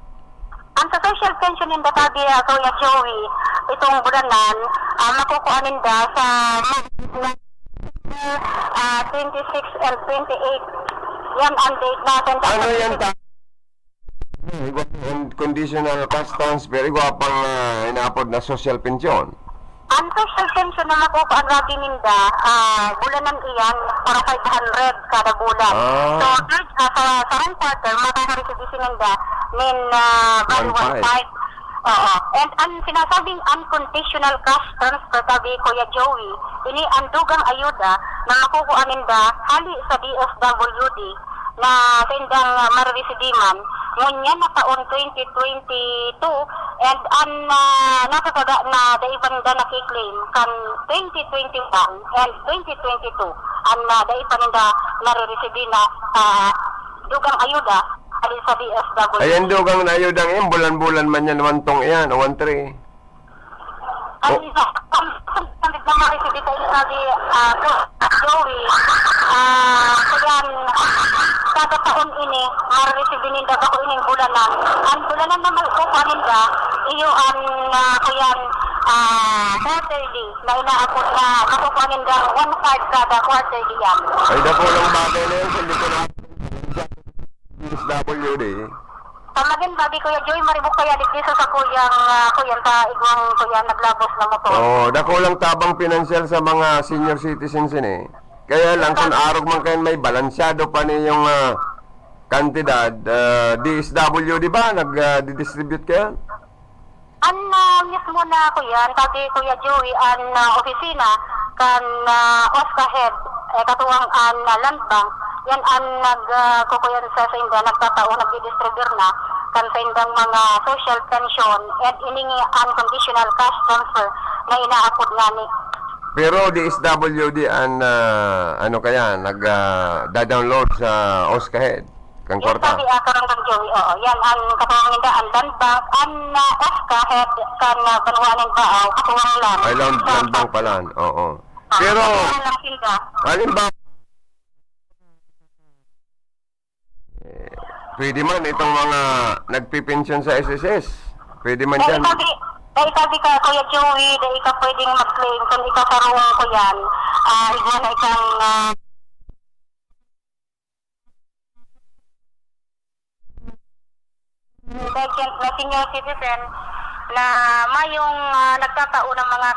Ang sa social pension ninda tabi Kuya Joey, itong bulanan, makukuha ninda sa 26 and 28. Yan ang date natin. Ano yan conditional cash transfer, pang inaapod na social pension. Ang social pension na makukuha natin ninda, bulanan iyan para 500 kada bulan. So, sa one quarter, makakareceive ninda min bali 1.5. Oo. And ang sinasabing unconditional cash transfer tabi Kuya Joey, ini ang dugang ayuda na makukuha ninda hali sa DSWD na sa indang mararesidiman ngunyan na taon 2022 and ang nakatada na daiban da nakiklaim kan 2021 and 2022 ang daiban ninda nararesidina dugang ayuda hali sa DSWD. Ayan dugang na ayudang yan, bulan-bulan man yan, 1 tong yan, o 1-3. Ang na ma-receive ito sabi Joey, kayan kada taon ini ma-receive ninda ako ining bulanan. Ang bulanan na makukuha ninda iyo ang kayan quarterly na inaakot na makukuha ninda 1/5 kada quarterly yan. Ay, dako lang bagay na yan, hindi ko na SWD. Tamagin babi Kuya Joey, maribok kaya dito sa kuyang ta igwang kuya naglabos na motor. Oh, dako lang tabang pinansyal sa mga senior citizens ini. Kaya lang kung arog man kayo may balansyado pa niyong kantidad, DSWD ba nag-distribute kayo? An mismo na kuya, tabi Kuya Joey ang opisina kan Oscar Head katuwang an Land Bank. Yan ang nagkukuyan sa inda nagtatao nagdi-distribute na kan sa indang mga social pension and iningi unconditional cash transfer na inaapod ngani. Pero DSWD ang ano kaya nag-download sa Oscar Head kang Yan kwarta. sabi karang kang Joey, oo. Yan ang katuwang inda ang Land Bank ang Oscar Head kan Banuanin Bao katuwang lang. Ay, Land Bank pala. Oo. Pero halimbawa pwede man itong mga nagpipensyon sa SSS. Pwede man dyan. Dahil sabi ka, Kuya Joey, dahil ka pwedeng mag-claim kung ikasarong ko yan. Ikaw na ikang na senior citizen na mayong nagtatao ng mga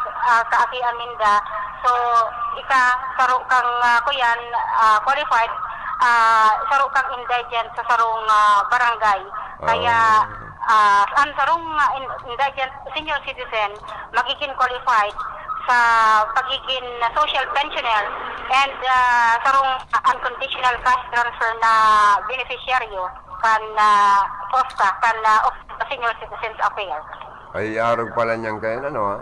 kaakian minda. So, saro kang kuyan, qualified, saro kang indigent sa sarong barangay. Kaya, ang sarong indigent senior citizen, magiging qualified sa pagiging social pensioner and sarong unconditional cash transfer na beneficiaryo kan FOSTA, kan Senior Citizens Affairs. Ay, arog pala niyang kayo, ano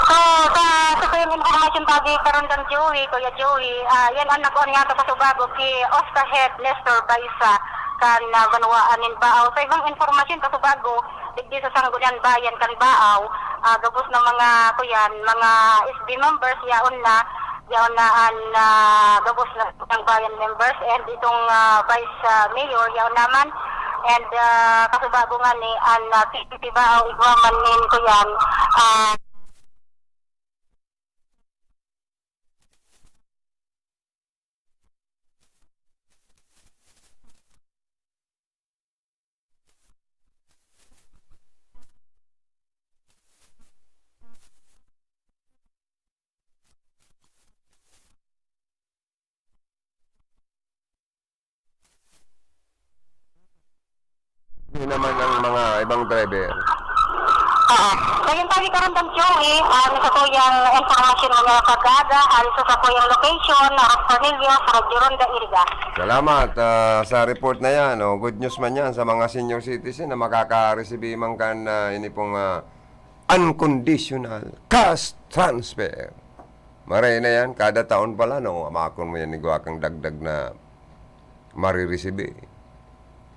So, sa kayong information tabi karon ng Joey, Kuya Joey, yan ang nakuha niya sa Subago kay Oscar Head Nestor Baisa kan Banwaanin Baaw. Sa ibang informasyon kasubago, digdi sa Sangguniang Bayan Kalibaaw, gabos na mga kuyan, mga SB members yaon na an gabos na ng bayan members and itong vice mayor yaon naman and kasubago nga ni an PPP Baaw igwaman nin kuyan Hindi naman ang mga ibang driver. Kayong tagi karandang Joey, sa kuyang informasyon mga kagada, sa kuyang location, Ros Cornelius, Radyo Ronda, Iriga. Salamat sa report na yan. Good news man yan sa mga senior citizen na makaka-receive man kan ini pong unconditional cash transfer. Maray na yan, kada taon pala, amakon mo yan, igwa kang dagdag na marireceive.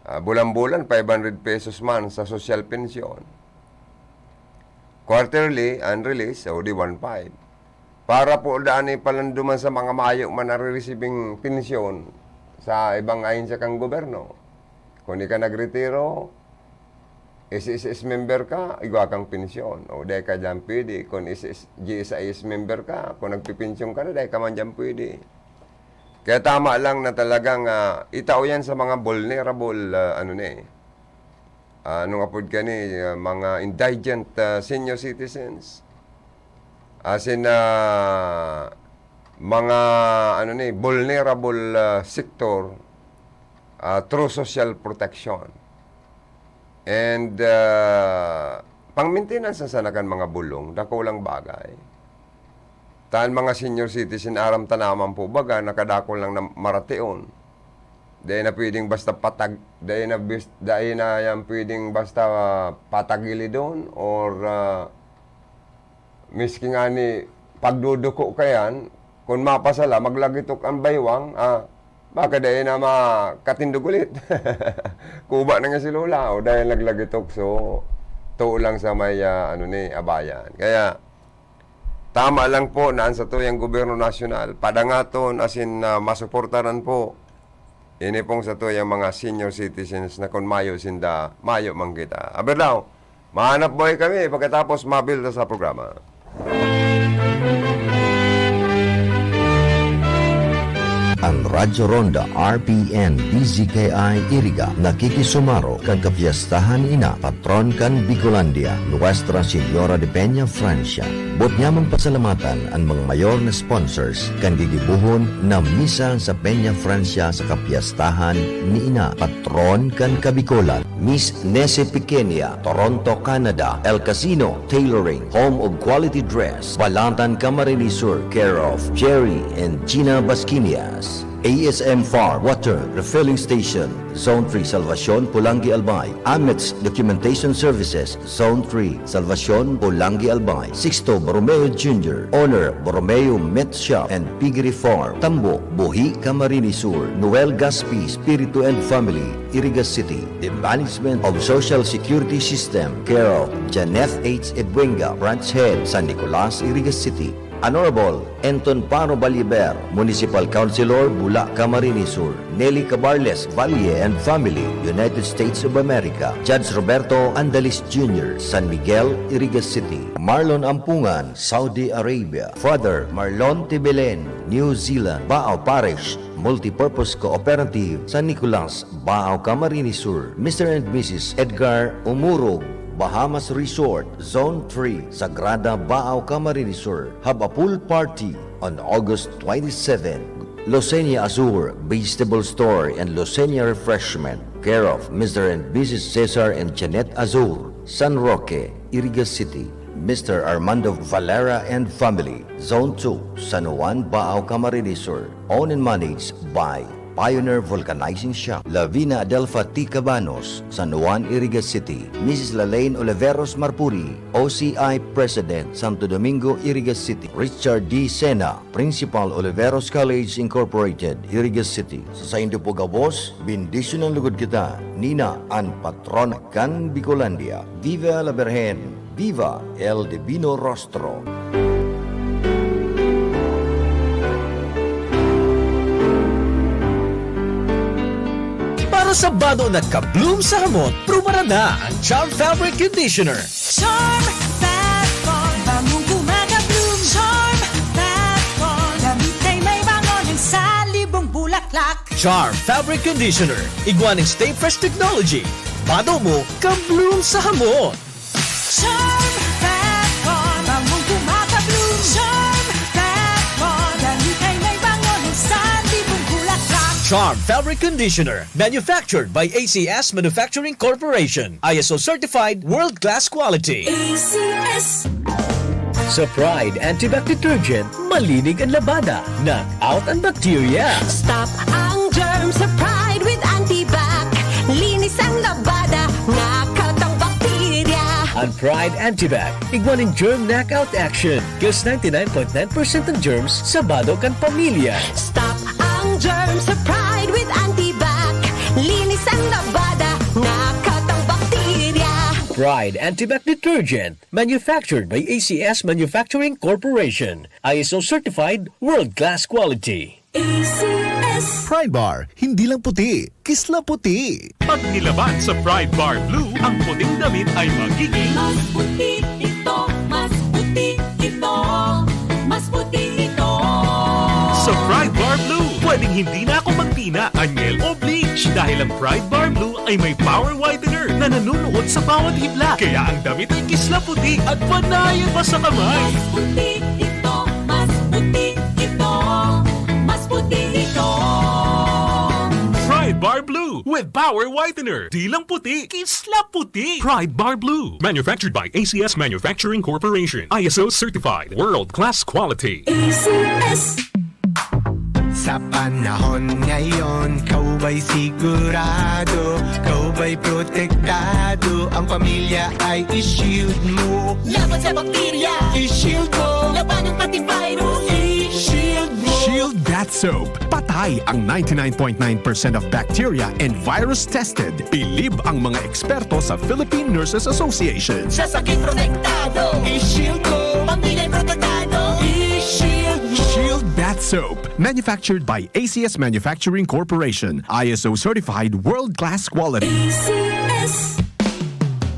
Bulan-bulan, 500 pesos man sa social pension. Quarterly, unreleased, o di 1.5. Para po daan palanduman sa mga mayo man nare-receiving pensyon sa ibang ahensya kang gobyerno. Kung di ka nagretiro, SSS member ka, igwa kang pensyon. O di ka dyan pwede. Kung GSIS member ka, kung nagpipensyon ka na, di ka man dyan pwede. Kaya tama lang na talagang itao yan sa mga vulnerable, nga po mga indigent senior citizens. As in, mga, vulnerable sector through social protection. And, pang-maintenance na sanakan mga bulong, dako lang bagay. Taan mga senior citizen aram tanaman po baga nakadakol lang na maration. Dahil na pwedeng basta dahil na yan pwedeng basta patagili doon or miski nga ni pagduduko kayan kung mapasala maglagitok ang baywang baka dahil na makatindog ulit. Kuba na nga si Lola o dahil naglagitok so tuo lang sa may abayan. Kaya tama lang po na sa tuyang gobyerno nasyonal, padangaton as in masuportaran po. Ini pong sa tuyang mga senior citizens na kung mayo sinda, mayo man kita. Aber daw, mahanap boy kami pagkatapos mabilda sa programa. Ang Radyo Ronda RPN DZKI Iriga nakikisumaro kag kapiyastahan ina patron kan Bicolandia Nuestra Señora de Peña Francia. Bot nyaman pasalamatan ang mga mayor na sponsors kan gigibuhon na misa sa Peña Francia sa kapiyastahan ni ina patron kan Kabicolan. Miss Nese Pequeña, Toronto, Canada. El Casino Tailoring, Home of Quality Dress, Balantan, Camarines Sur, care of Jerry and Gina Basquinias. ASM Farm Water Refilling Station, Zone 3, Salvacion, Pulangi, Albay. Amets Documentation Services, Zone 3, Salvacion, Pulangi, Albay. Sixto Borromeo Jr., Owner, Borromeo Met Shop and Piggery Farm, Tambo, Buhi, Camarines Sur. Noel Gaspi, Spiritu and Family, Iriga City. The Management of Social Security System, care of Janeth H. Edwenga, Branch Head, San Nicolas, Iriga City. Honorable Anton Paro Baliber, Municipal Councilor, Bula, Camarines Sur. Nelly Cabarles, Valle and Family, United States of America. Judge Roberto Andalis Jr., San Miguel, Iriga City. Marlon Ampungan, Saudi Arabia. Father Marlon Tibelen, New Zealand. Baao Parish Multipurpose Cooperative, San Nicolas, Baao, Camarines Sur. Mr. and Mrs. Edgar Umurog, Bahamas Resort, Zone 3, Sagrada, Baao, Camarines Sur. Have a pool party on August 27. Losenia Azur Vegetable Store and Losenia Refreshment, care of Mr. and Mrs. Cesar and Janet Azur, San Roque, Iriga City. Mr. Armando Valera and Family, Zone 2, San Juan, Baao, Camarines Sur. Owned and managed by Pioneer Vulcanizing Shop, Lavina Adelfa T. Cabanos, San Juan, Iriga City, Mrs. Lalaine Oliveros Marpuri, OCI President, Santo Domingo, Iriga City, Richard D. Sena, Principal Oliveros College Incorporated, Iriga City. Sa Saint Pugabos, bendisyon ng lugod kita, Nina ang patron kan Bicolandia. Viva la Virgen, viva el Divino Rostro. Para sa bado na ka-bloom sa hamot, prumara na ang Charm Fabric Conditioner. Charm Fat-Con, bangong gumagabloom. Charm Fat-Con, damit ay may bango ng salibong bulaklak. Charm Fabric Conditioner. Iguaning Stay Fresh Technology. Bado mo, ka-bloom sa hamot. Charm Fat-Con, bangong gumagabloom. Charm Fat-Con, damit ay may bango ng salibong bulaklak. Charm Fabric Conditioner. Manufactured by ACS Manufacturing Corporation. ISO certified world-class quality. ACS. Sa Pride Antibac Detergent, malinig ang labada. Knock out ang bacteria. Stop ang germs sa Pride with Antibac. Linis ang labada, knockout ang bakterya. Ang Pride Antibac, iguaning germ knockout action. Kills 99.9% ng germs sa bado kan pamilya. Stop ang germs sa Pride with Antibac. Linis ang labada, knockout ang bakterya. Pride Antibac Detergent, manufactured by ACS Manufacturing Corporation. ISO certified world-class quality. ACS. Pride Bar, hindi lang puti, kisla puti. Pag nilaban sa Pride Bar Blue, ang puting damit ay magiging Mas puti ito, mas puti ito, mas puti ito. sa Pride Bar Blue. Pwedeng hindi na ako magtina, anyel o bleach dahil ang Pride Bar Blue ay may power whitener na nanunuot sa bawat hibla. Kaya ang damit ay kisla puti at panayan pa sa kamay. Mas puti ito, mas puti ito, mas puti ito. Pride Bar Blue with power whitener. Di lang puti, kisla puti. Pride Bar Blue. Manufactured by ACS Manufacturing Corporation. ISO certified. World-class quality. ACS. Sa panahon ngayon, kau ba'y sigurado? Kau ba'y protektado? Ang pamilya ay i-shield mo. Laban sa bakterya, I-shield mo. laban ng antivirus, I-shield mo. Shield Bat Soap. Patay ang 99.9% of bacteria and virus tested. Bilib ang mga eksperto sa Philippine Nurses Association. sa sakit protektado, I-shield mo. pamilya'y protektado. I-shield mo. Shield Bat Soap. Manufactured by ACS Manufacturing Corporation. ISO certified world-class quality. ACS.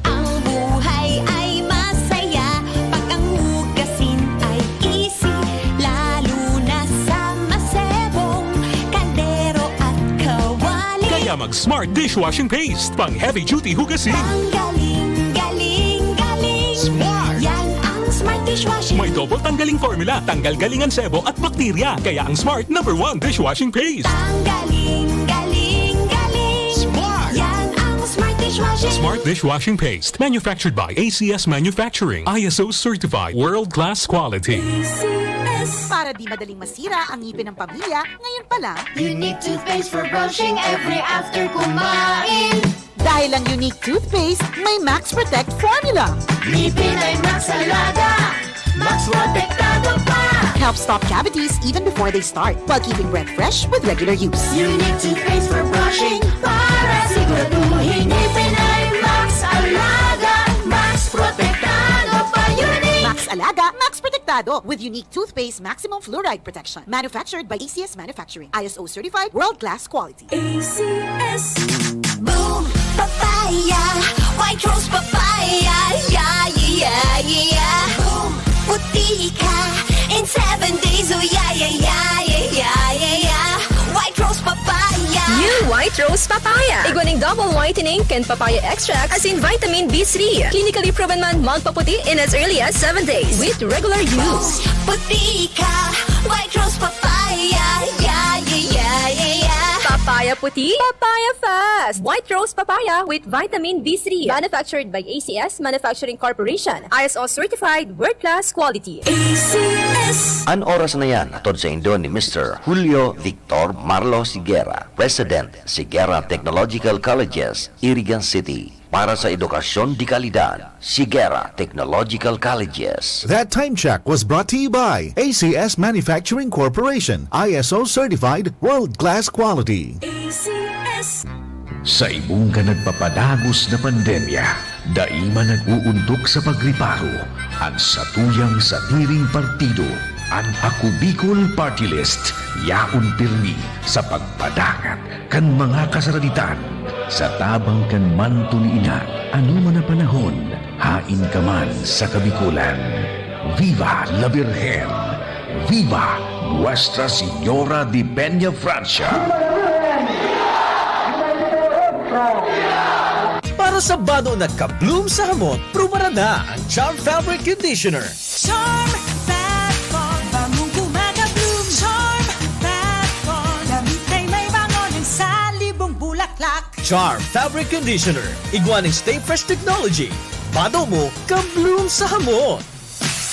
Ang buhay ay masaya pag ang hugasin ay easy, lalo na sa masebong kaldero at kawali. Kaya mag-Smart Dishwashing Paste. Pang heavy-duty hugasin. Ang galing, galing, galing. Smart. Yan ang Smart Dishwashing. May double tanggaling formula, tanggal galingan sebo at bakterya. Kaya ang Smart #1 Dishwashing Paste. Ang galing, galing, galing. Smart. Yan ang Smart Dishwashing. Smart Dishwashing Paste. Manufactured by ACS Manufacturing. ISO certified. World-class quality. ACS. Para di madaling masira ang ngipin ng pamilya, ngayon pa lang, Unique toothpaste for brushing every after kumain. dahil ang unique toothpaste, may Max Protect formula. Ngipin ay Max Alaga, Max Protektado pa. Helps stop cavities even before they start, while keeping breath fresh with regular use. Unique toothpaste for brushing para siguraduhin ngipin ay Max Alaga, Max Protektado pa. Unique. Max Alaga, Max Protectado with unique toothpaste maximum fluoride protection. Manufactured by ACS Manufacturing. ISO certified world-class quality. ACS. Boom, papaya, white rose papaya, yeah, yeah, yeah. Boom, puti ka in 7 days, oh yeah, yeah, yeah, yeah, yeah, yeah. White rose papaya. New White Rose Papaya. Iguaning double whitening and papaya extract as in vitamin B3. Clinically proven man magpaputi in as early as 7 days with regular use. Puti ka, white rose papaya, yeah, yeah, yeah, yeah, yeah. Papaya puti, papaya fast. White rose papaya with vitamin B3. Manufactured by ACS Manufacturing Corporation. ISO certified world-class quality. ACS. An oras na yan, atod sa Indo ni Mr. Julio Victor Marlo Sigera, President, Sigera Technological Colleges, Irigan City. Para sa edukasyon di kalidad, Sigera Technological Colleges. That time check was brought to you by ACS Manufacturing Corporation, ISO certified world-class quality. ACS. Sa imong ka nagpapadagos na pandemya, daima nag-uundok sa pagriparo, ang satuyang sa tiring partido, ang Ako Bicol Party List, yaon pirmi sa pagpadangat kan mga kasaraditan, sa tabang kan man tuliina, ano man na panahon, hain ka man sa Kabikulan. Viva la Virgen! Viva Nuestra Señora de Peña Francia! Para sa bado na ka-bloom sa hamot, prumara na ang Charm Fabric Conditioner. Charm Fatbon, bangong kumaka-bloom. Charm Fatbon, damit ay may bangon ng salibong bulaklak. Charm Fabric Conditioner. Iguaning Stay Fresh Technology. Bado mo, ka-bloom sa hamot.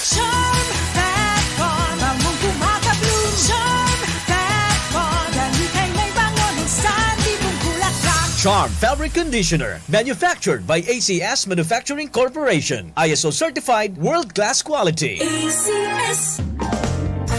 Charm Fatbon, bangong kumaka-bloom. Charm Fatbon, damit ay may bangon ng salibong bulaklak. Charm Fabric Conditioner. Manufactured by ACS Manufacturing Corporation. ISO certified world-class quality. ACS.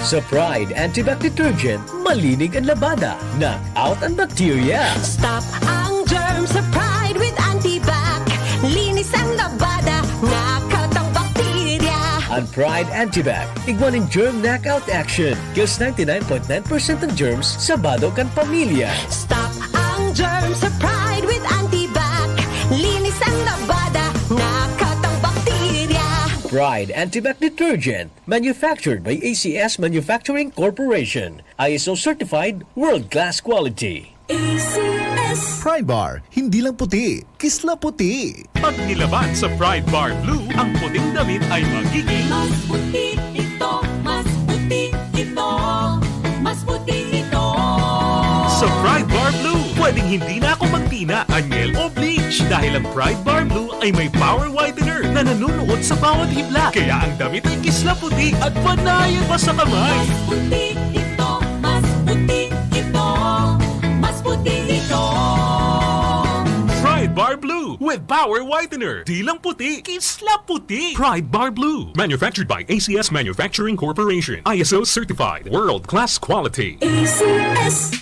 Sa Pride Antibac Detergent, malinig ang labada. Knock out ang bacteria. Stop ang germs sa Pride with Antibac. Linis ang labada, nakatang bakterya. Ang Pride Antibac, iguaning germ knockout action. Kills 99.9% ng germs sa bado kan pamilya. Stop ang germs sa Pride with Antibac. Linis ang labada, nakatang bakterya. Pride Antibac Detergent, manufactured by ACS Manufacturing Corporation. ISO certified world-class quality. ACS. Pride Bar, hindi lang puti, kisla puti. Pag nilaban sa Pride Bar Blue, ang puting damit ay magiging Mas puti ito, mas puti ito, mas puti ito. sa Pride Bar Blue. Pwedeng hindi na ako magtina, anyel o bleach dahil ang Pride Bar Blue ay may power whitener na nanunuot sa bawat hibla. Kaya ang damit ay kisla puti at panayan pa sa kamay. Mas puti ito, mas puti ito, mas puti ito. Pride Bar Blue with power whitener. Di lang puti, kisla puti. Pride Bar Blue. Manufactured by ACS Manufacturing Corporation. ISO certified. World-class quality. ACS.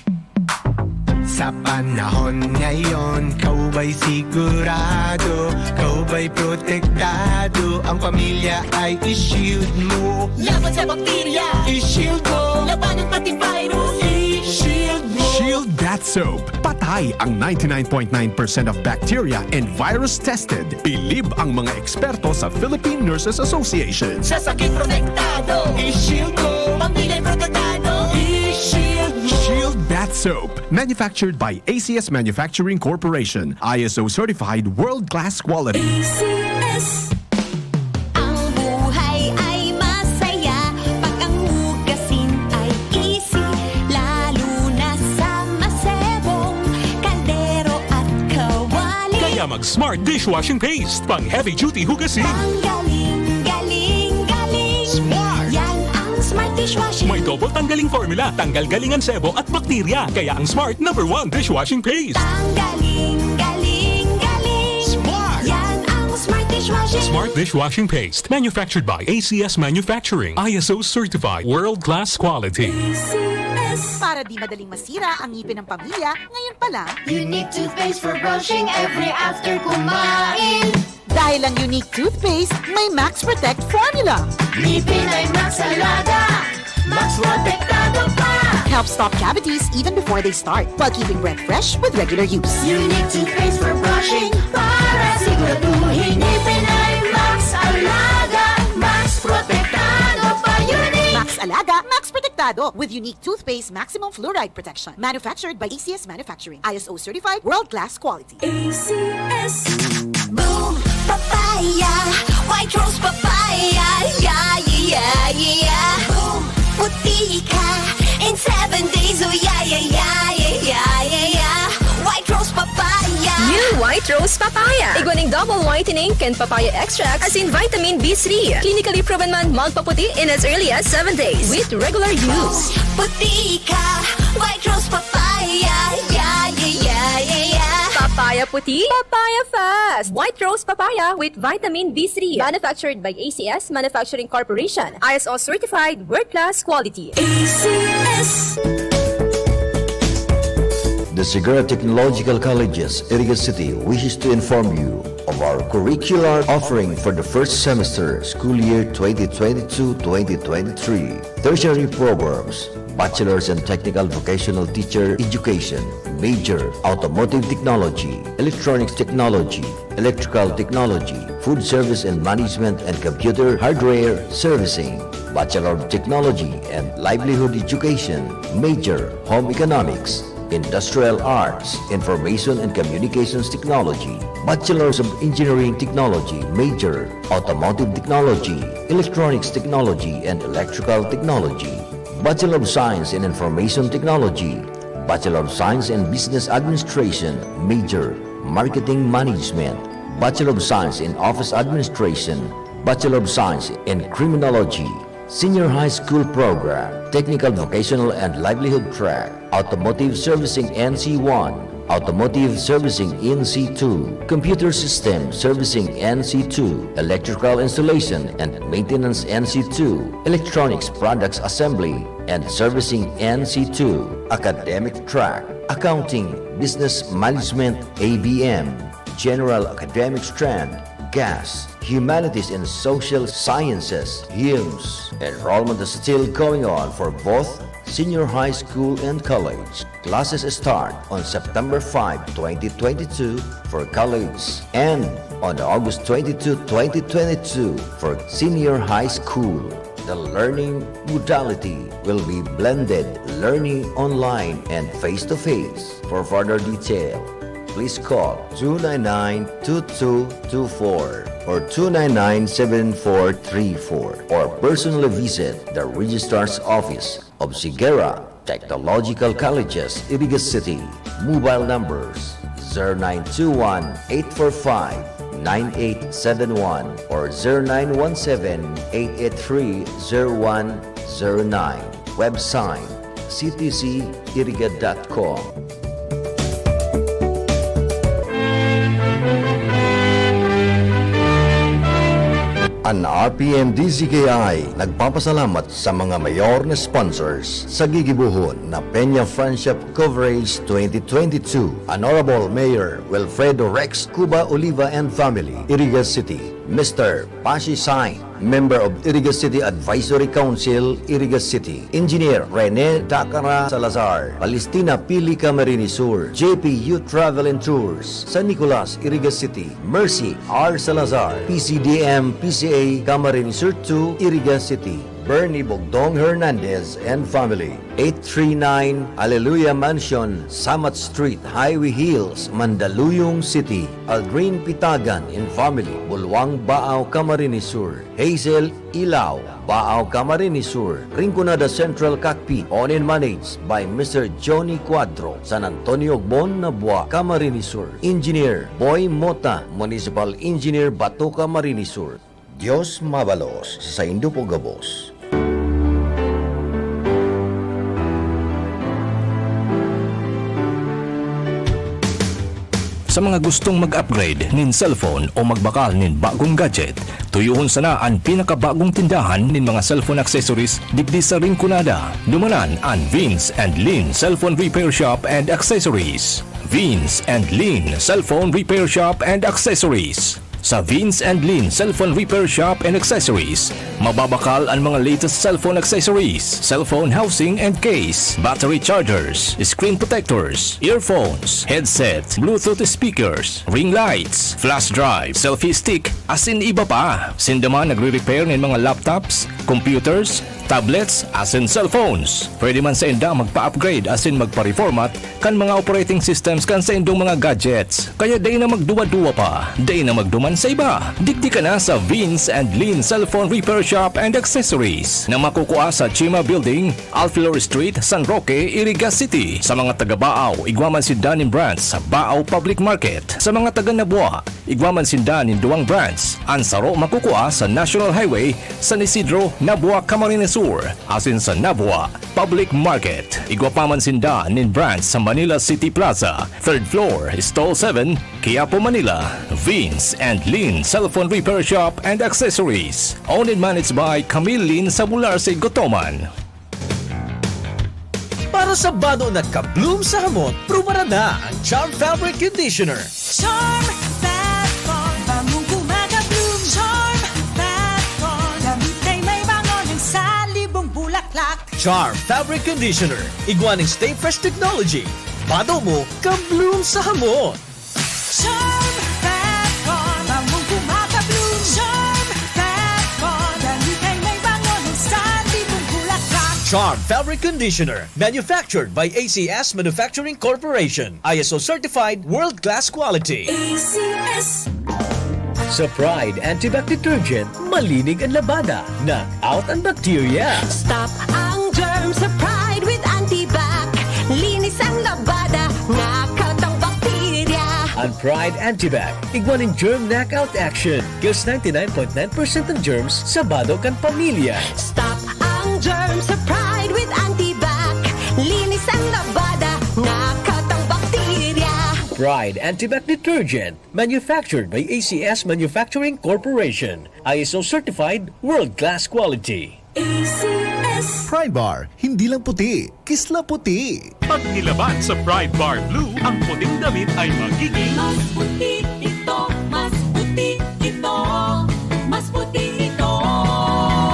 Sa panahon ngayon, kau ba'y sigurado? Kau ba'y protektado? Ang pamilya ay i-shield mo. Laban sa bakterya, I-shield mo. laban ng pati virus, I-shield mo. Shield That Soap. Patay ang 99.9% of bacteria and virus tested. Bilib ang mga eksperto sa Philippine Nurses Association. sa sakit protektado, I-shield mo. pamilya protektado. I-shield mo. Shield That Soap. Manufactured by ACS Manufacturing Corporation. ISO certified world-class quality. ACS. Ang buhay ay masaya pag ang hugasin ay easy, lalo na sa masebong kaldero at kawali. Kaya mag-smart dishwashing paste. Pang heavy-duty hugasin. Ang galing, galing, galing. Smart. Yan ang smart dishwashing. May double tanggaling formula. Tanggal galingan sebo at bakterya. Kaya ang Smart #1 dishwashing paste. Ang galing, galing, galing. Smart. Yan ang smart dishwashing. Smart dishwashing paste. Manufactured by ACS Manufacturing. ISO certified. World-class quality. ACS. Para di madaling masira ang ngipin ng pamilya, ngayon pa lang, Unique toothpaste for brushing every after kumain. dahil ang unique toothpaste, may Max Protect formula. Ngipin ay Max Alaga. Max protektado pa. Helps stop cavities even before they start, while keeping breath fresh with regular use. Unique toothpaste for brushing para siguraduhin ngipin ay Max Alaga. Max protektado pa. Unique. Max Alaga, Max Protectado with unique toothpaste maximum fluoride protection. Manufactured by ACS Manufacturing. ISO certified world-class quality. ACS. Boom papaya, white rose papaya, yeah, yeah, yeah. Boom puti ka in 7 days, oh yeah, yeah, yeah, yeah, yeah. White Rose Papaya. Iguaning double whitening and papaya extract as in vitamin B3. Clinically proven man magpaputi in as early as 7 days with regular use. Puti ka, White Rose Papaya. Yeah, yeah, yeah, yeah, yeah. Papaya puti, papaya fast. White Rose Papaya with vitamin B3. Manufactured by ACS Manufacturing Corporation. ISO certified world-class quality. ACS. The Segura Technological Colleges, Iriga City wishes to inform you of our curricular offering for the first semester, school year 2022-2023. Tertiary programs, Bachelor's and Technical Vocational Teacher Education, Major, Automotive Technology, Electronics Technology, Electrical Technology, Food Service and Management and Computer Hardware Servicing, Bachelor of Technology and Livelihood Education, Major, Home Economics, Industrial Arts, Information and Communications Technology, Bachelors of Engineering Technology, Major, Automotive Technology, Electronics Technology and Electrical Technology, Bachelor of Science in Information Technology, Bachelor of Science in Business Administration, Major, Marketing Management, Bachelor of Science in Office Administration, Bachelor of Science in Criminology, Senior High School Program, Technical Vocational and Livelihood Track, Automotive Servicing NC1, Automotive Servicing NC2, Computer System Servicing NC2, Electrical Installation and Maintenance NC2, Electronics Products Assembly and Servicing NC2, Academic Track, Accounting, Business Management ABM, General Academic Strand, Gas, Humanities and Social Sciences, HUMSS. Enrollment is still going on for both senior high school and college. Classes start on September 5, 2022 for college and on August 22, 2022 for senior high school. The learning modality will be blended learning online and face-to-face. For further detail, please call 299-2224 or 299-7434 or personally visit the Registrar's Office of Sigera Technological Colleges, Iriga City. Mobile numbers 0921-845-9871 or 0917-883-0109. Website ctciriga.com. Ang RPM DZKI nagpapasalamat sa mga mayor na sponsors sa gigibuhon na Peña Friendship Coverage 2022. Honorable Mayor Wilfredo Rex Cuba Oliva and Family, Iriga City. Mr. Pashi Sain, Member of Iriga City Advisory Council, Iriga City. Engineer Rene Dakara Salazar, Palestina Pili Camarines Sur. JP Youth Travel and Tours, San Nicolas, Iriga City. Mercy R. Salazar, PCDM PCA Camarines Sur 2, Iriga City. Bernie Bogdong Hernandez and Family, 839 Alleluia Mansion, Samat Street, Highway Hills, Mandaluyong City. Aldrin Pitagan and Family, Bulwang Baaw Camarines Sur. Hazel Ilaw, Baaw Camarines Sur. Rinconada Central Cacpi, owned and managed by Mr. Johnny Cuadro, San Antonio Bon Nabua, Camarines Sur. Engineer Boy Mota, Municipal Engineer Bato, Camarines Sur. Diyos mabalos sa Indo po gabos. Sa mga gustong mag-upgrade nin cellphone o magbakal nin bagong gadget, tuyuhon sana ang pinakabagong tindahan nin mga cellphone accessories digdi sa Rinconada. Dumanan ang Vince and Lin Cellphone Repair Shop and Accessories. Vince and Lin Cellphone Repair Shop and Accessories. Sa Vince and Lin Cellphone Repair Shop and Accessories, mababakal ang mga latest cellphone accessories, cellphone housing and case, battery chargers, screen protectors, earphones, headsets, Bluetooth speakers, ring lights, flash drive, selfie stick, asin iba pa. Sindaman nagre-repair ng mga laptops, computers, tablets as in cellphones. Pwede man sa inda magpa-upgrade as in magpa-reformat kan mga operating systems kan sa indong mga gadgets. Kaya day na magduwa-duwa pa, day na magduman sa iba. Digdi ka na sa Vince and Lin Cellphone Repair Shop and Accessories na makukuha sa Chima Building, Alfilor Street, San Roque, Iriga City. Sa mga taga-Baaw, igwaman sinda nin branch sa Baaw Public Market. Sa mga taga-Nabua, igwaman sinda nin duwang branch. Ansaro makukuha sa National Highway, San Isidro, Nabua, Camarines Sur, asin sa Nabua Public Market. Igwapaman sinda nin branch sa Manila City Plaza, 3rd floor, Stall 7, Quiapo, Manila. Vince and Lin Cellphone Repair Shop and Accessories. Owned and managed by Camille Lin sa Bularse, Gotoman. Para sa bado na ka-bloom sa hamon, prumara na ang Charm Fabric Conditioner. Charm Fatcon, bangong kumaga-bloom. Charm Fatcon, damit ay may bangon ng salibong bulaklak. Charm Fabric Conditioner. Iguaning Stay Fresh Technology. Bado mo, ka-bloom sa hamon. Charm Fatcon, bangong kumaga-bloom. Charm Fatcon, damit ay may bangon ng salibong bulaklak. Charm Fabric Conditioner. Manufactured by ACS Manufacturing Corporation. ISO certified world-class quality. ACS. Sa Pride Antibac Detergent, malinig ang labada. Knock out ang bacteria. Stop ang germs sa Pride with Antibac. Linis ang labada, knockout ang bakterya. Ang Pride Antibac, iguaning germ knockout action. Kills 99.9% ng germs sa bado kan pamilya. Stop ang germs sa Pride with Antibac. Linis ang labada, knockout ang bakterya. Pride Antibac Detergent, manufactured by ACS Manufacturing Corporation. ISO certified world-class quality. ACS. Pride Bar, hindi lang puti, kisla puti. Pag nilaban sa Pride Bar Blue, ang puting damit ay magiging Mas puti ito, mas puti ito, mas puti ito.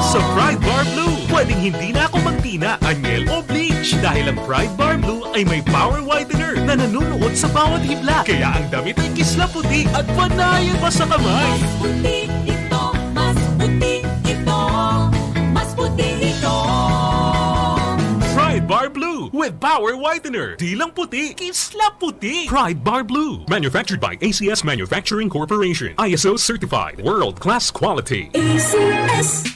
sa Pride Bar Blue. Pwedeng hindi na ako magtina, anyel o bleach dahil ang Pride Bar Blue ay may power whitener na nanunuot sa bawat hibla. Kaya ang damit ay kisla puti at panayan pa sa kamay. Mas puti ito, mas puti ito, mas puti ito. Pride Bar Blue with power whitener. Di lang puti, kisla puti. Pride Bar Blue. Manufactured by ACS Manufacturing Corporation. ISO certified. World-class quality. ACS.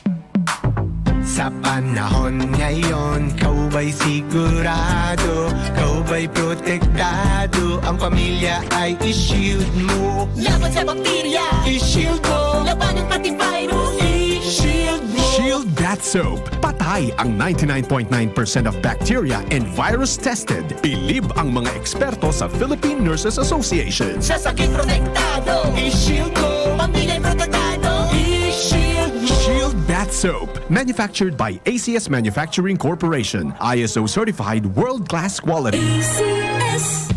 Sa panahon ngayon, kau ba'y sigurado? Kau ba'y protektado? Ang pamilya ay i-shield mo. Laban sa bakterya, I-shield mo. laban ng pati virus, i-shield mo. Shield Bath Soap. Patay ang 99.9% of bacteria and virus tested. Bilib ang mga eksperto sa Philippine Nurses Association. Sa sakit protektado, I-shield mo. pamilya'y protektado, i-shield mo. Shield Bath Soap. Manufactured by ACS Manufacturing Corporation. ISO certified world-class quality. ACS.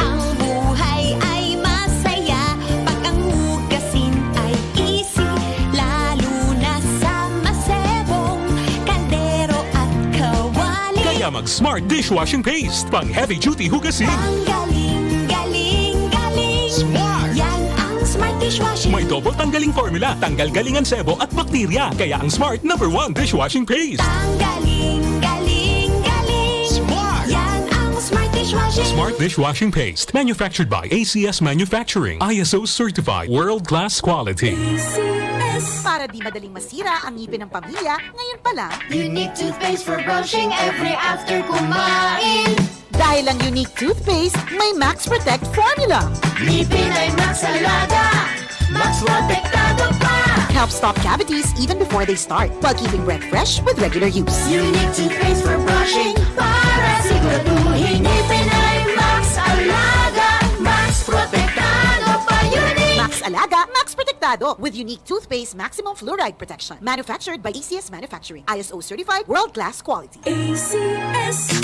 Ang buhay ay masaya pag ang hugasin ay easy. Lalo na sa masebong kaldero at kawali. Kaya mag-Smart Dishwashing Paste. Pang heavy-duty hugasin. Ang galing, galing, galing. Smart! Yan ang Smart Dishwashing. May double tanggaling formula. Tanggal galingan sebo at bakterya. Kaya ang Smart #1 Dishwashing Paste. Ang galing, galing, galing. Smart! Yan ang Smart Dishwashing. Smart Dishwashing Paste. Manufactured by ACS Manufacturing. ISO certified. World-class quality. ACS. Para di madaling masira ang ngipin ng pamilya, ngayon pa lang, Unique toothpaste for brushing every after kumain. dahil ang unique toothpaste, may Max Protect formula. Ngipin ay Max Alaga, Max Protektado pa. Helps stop cavities even before they start, while keeping breath fresh with regular use. Unique toothpaste for brushing para siguraduhin ngipin ay Max Alaga, Max Protektado pa. Unique. Max Alaga, Max Protectado with unique toothpaste maximum fluoride protection. Manufactured by ACS Manufacturing. ISO certified world-class quality. ACS.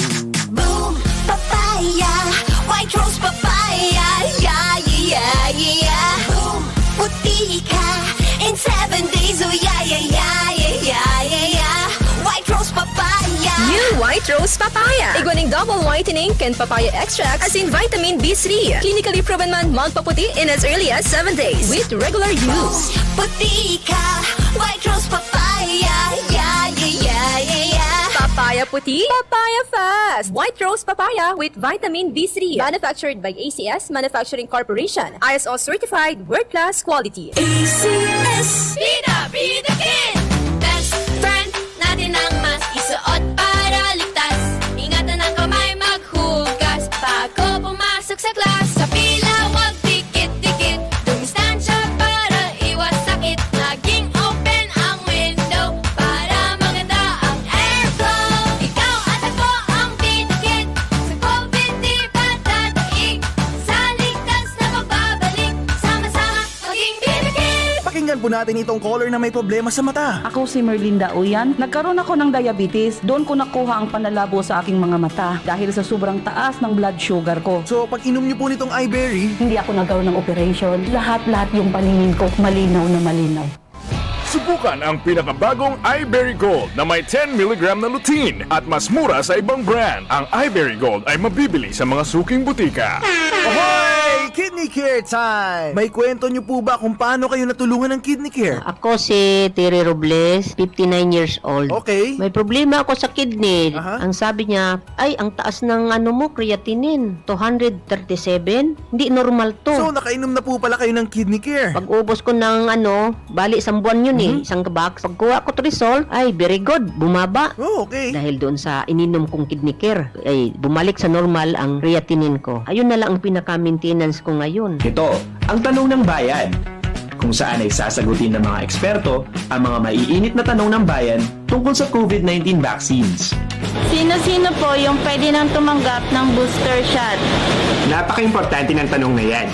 Boom, papaya, white rose papaya, yeah, yeah, yeah. Boom, puti ka in 7 days, oh yeah, yeah, yeah, yeah, yeah, yeah. White rose papaya. New White Rose Papaya. Iguaning double whitening and papaya extract as in vitamin B3. Clinically proven man magpaputi in as early as 7 days with regular use. Puti ka, white rose papaya, yeah, yeah, yeah. Papaya puti, papaya fast. White rose papaya with vitamin B3. Manufactured by ACS Manufacturing Corporation. ISO certified world-class quality. ACS Bida Kid Best friend natin ang mas isuot para ligtas. Ingatan ang kamay maghugas bago pumasok sa class. Sa pila wag dikit-dikit, dumistansya para iwas sakit. Laging open ang window para maganda ang airflow. Ikaw at ako ang Bida Kid, sa COVID di pa tataig. Sa ligtas na pagbabalik, sama-sama maging Bida Kid. Pakinggan po natin itong caller na may problema sa mata. Ako si Merlinda Uyan. Nagkaroon ako ng diabetes. Doon ko nakuha ang panlalabo sa aking mga mata dahil sa sobrang taas ng blood sugar ko. So, pag inom niyo po nitong iBerry, Hindi ako nagkaroon ng operation. Lahat yung paningin ko malinaw na malinaw. Subukan ang pinakabagong iBerry Gold na may 10 mg na lutein at mas mura sa ibang brand. Ang iBerry Gold ay mabibili sa mga suking butika. ahoy! Kidney Care time! May kwento niyo po ba kung paano kayo natulungan ng Kidney Care? Ako si Terry Robles, 59 years old. Okay. May problema ako sa kidney. Aha. Ang sabi niya, ay, ang taas ng creatinine, 237. Hindi normal to. So, nakainom na po pala kayo ng Kidney Care. Pag ubos ko ng bali isang buwan yun isang box. Pagkuha ko to result, ay, very good, bumaba. Oh, okay. Dahil doon sa ininom kong Kidney Care, ay, bumalik sa normal ang creatinine ko. Ayun na lang ang pinaka-maintenance ko ngayon. Ito, ang tanong ng bayan. Kung saan ay sasagutin ng mga eksperto ang mga maiinit na tanong ng bayan tungkol sa COVID-19 vaccines. Sino-sino po yung pwede nang tumanggap ng booster shot? Napaka-importante ng tanong na yan.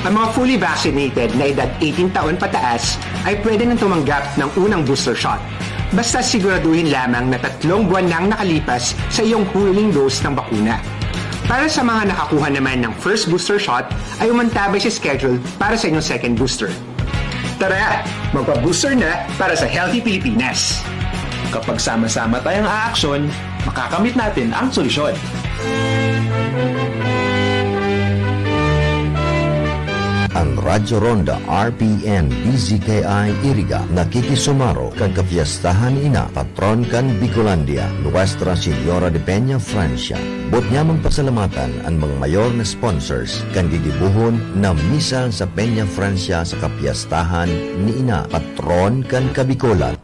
Ang mga fully vaccinated na edad 18 taon pataas ay pwede nang tumanggap ng unang booster shot. Basta siguraduhin lamang na 3 buwan nang nakalipas sa iyong huling dose ng bakuna. Para sa mga nakakuha naman ng first booster shot, ay umantabay sa schedule para sa inyong second booster. Tara, magpa-booster na para sa Healthy Pilipinas. Kapag sama-sama tayong aaksyon, makakamit natin ang solusyon. Ang Radyo Ronda RPN DZKI Iriga nakikisumaro kag kapiyastahan ina patron kan Bicolandia Nuestra Señora de Peña Francia. Bot niya pasalamatan ang mga mayor na sponsors kan gigibuhon na misa sa Peña Francia sa kapiyastahan ni ina patron kan Kabikolan.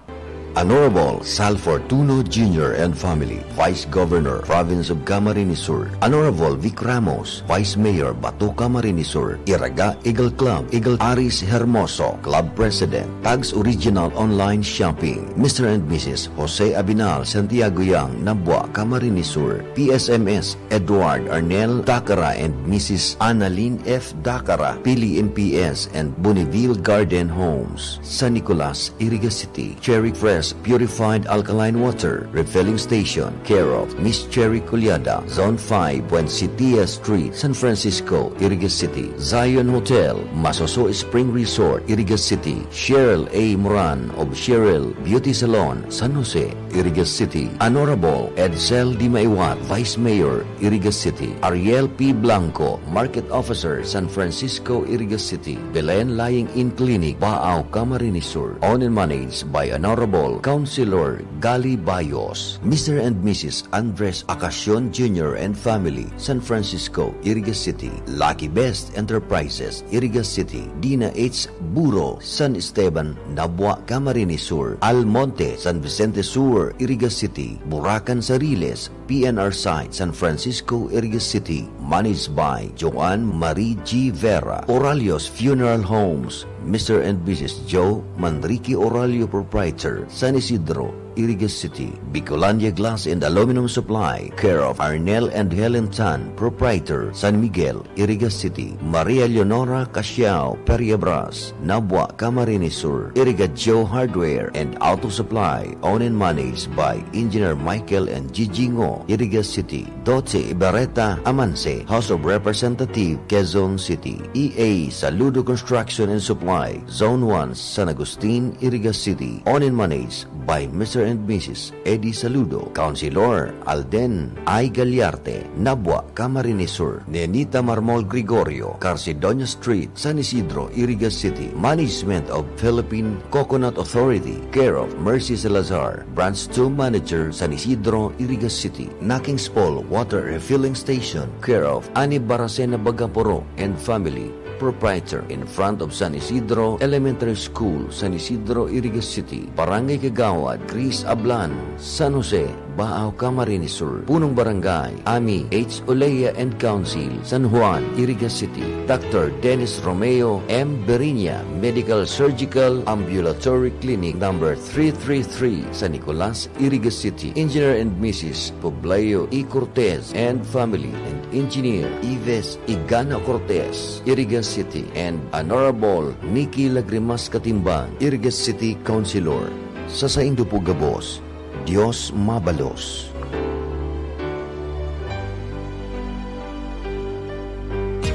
Honorable Sal Fortuno Jr. and Family, Vice Governor, Province of Camarines Sur. Honorable Vic Ramos, Vice Mayor, Bato Camarines Sur. Iraga Eagle Club, Eagle Aris Hermoso, Club President, Tags Original Online Shopping. Mr. and Mrs. Jose Abinal Santiago Yang, Nabua, Camarines Sur. PSMS, Edward Arnel Dacara and Mrs. Annalyn F. Dacara, Pili MPS and Bonneville Garden Homes. San Nicolas, Iriga City. Cherry Fresh Purified Alkaline Water Refilling Station, care of Miss Cherry Culiada, Zone 5, Buencitia Street, San Francisco, Iriga City. Zion Hotel, Masoso Spring Resort, Iriga City. Cheryl A. Moran of Cheryl Beauty Salon, San Jose, Iriga City. Honorable Edsel Di Maiwat, Vice Mayor, Iriga City. Ariel P. Blanco, Market Officer, San Francisco, Iriga City. Belen Lying In Clinic, Baao, Camarines Sur. Owned and managed by Honorable Councilor Gali Bayos. Mr. and Mrs. Andres Acacion Jr. and Family, San Francisco, Iriga City. Lucky Best Enterprises, Iriga City. Dina H. Buro, San Esteban, Nabua, Camarines Sur. Almonte, San Vicente Sur, Iriga City. Buracan Sariles, PNR Site, San Francisco, Iriga City. Managed by Joanne Marie G. Vera. Oralios Funeral Homes, Mr. and Mrs. Joe Manrique Oralio Proprietor, San Isidro, Iriga City. Bicolandia Glass and Aluminum Supply, care of Arnel and Helen Tan, Proprietor, San Miguel, Iriga City. Maria Leonora Casiao Periabras, Nabua, Camarines Sur. Iriga Joe Hardware and Auto Supply, owned and managed by Engineer Michael and Gigi Ngo, Iriga City. Doce Ibarreta Amance, House of Representative, Quezon City. EA Saludo Construction and Supply, Zone 1, San Agustin, Iriga City. Owned and managed by Mr. and Mrs. Eddie Saludo, Councilor Alden I. Galiarte, Nabwa, Camarines Sur, Nenita Marmol Gregorio, Carcidonia Street, San Isidro, Iriga City, Management of Philippine Coconut Authority, care of Mercy Salazar, Branch 2 Manager, San Isidro, Iriga City, Nakings Fall Water Refilling Station, care of Ani Baracena Bagaporo and family, proprietor in front of San Isidro Elementary School, San Isidro, Iriga City, Barangay Kagawad, Chris Ablan, San Jose, Baaw, Camarines Sur, Punong Barangay, Ami H. Olea and Council, San Juan, Iriga City, Dr. Dennis Romeo M. Berinia, Medical Surgical Ambulatory Clinic number 333, San Nicolas, Iriga City, Engineer and Mrs. Pobleo E. Cortez and family, and Engineer Ives Igana Cortez, Iriga City, and Honorable Nikki Lagrimas Katimbang, Iriga City Councilor. Sa Saindo po Gabos, Diyos mabalos.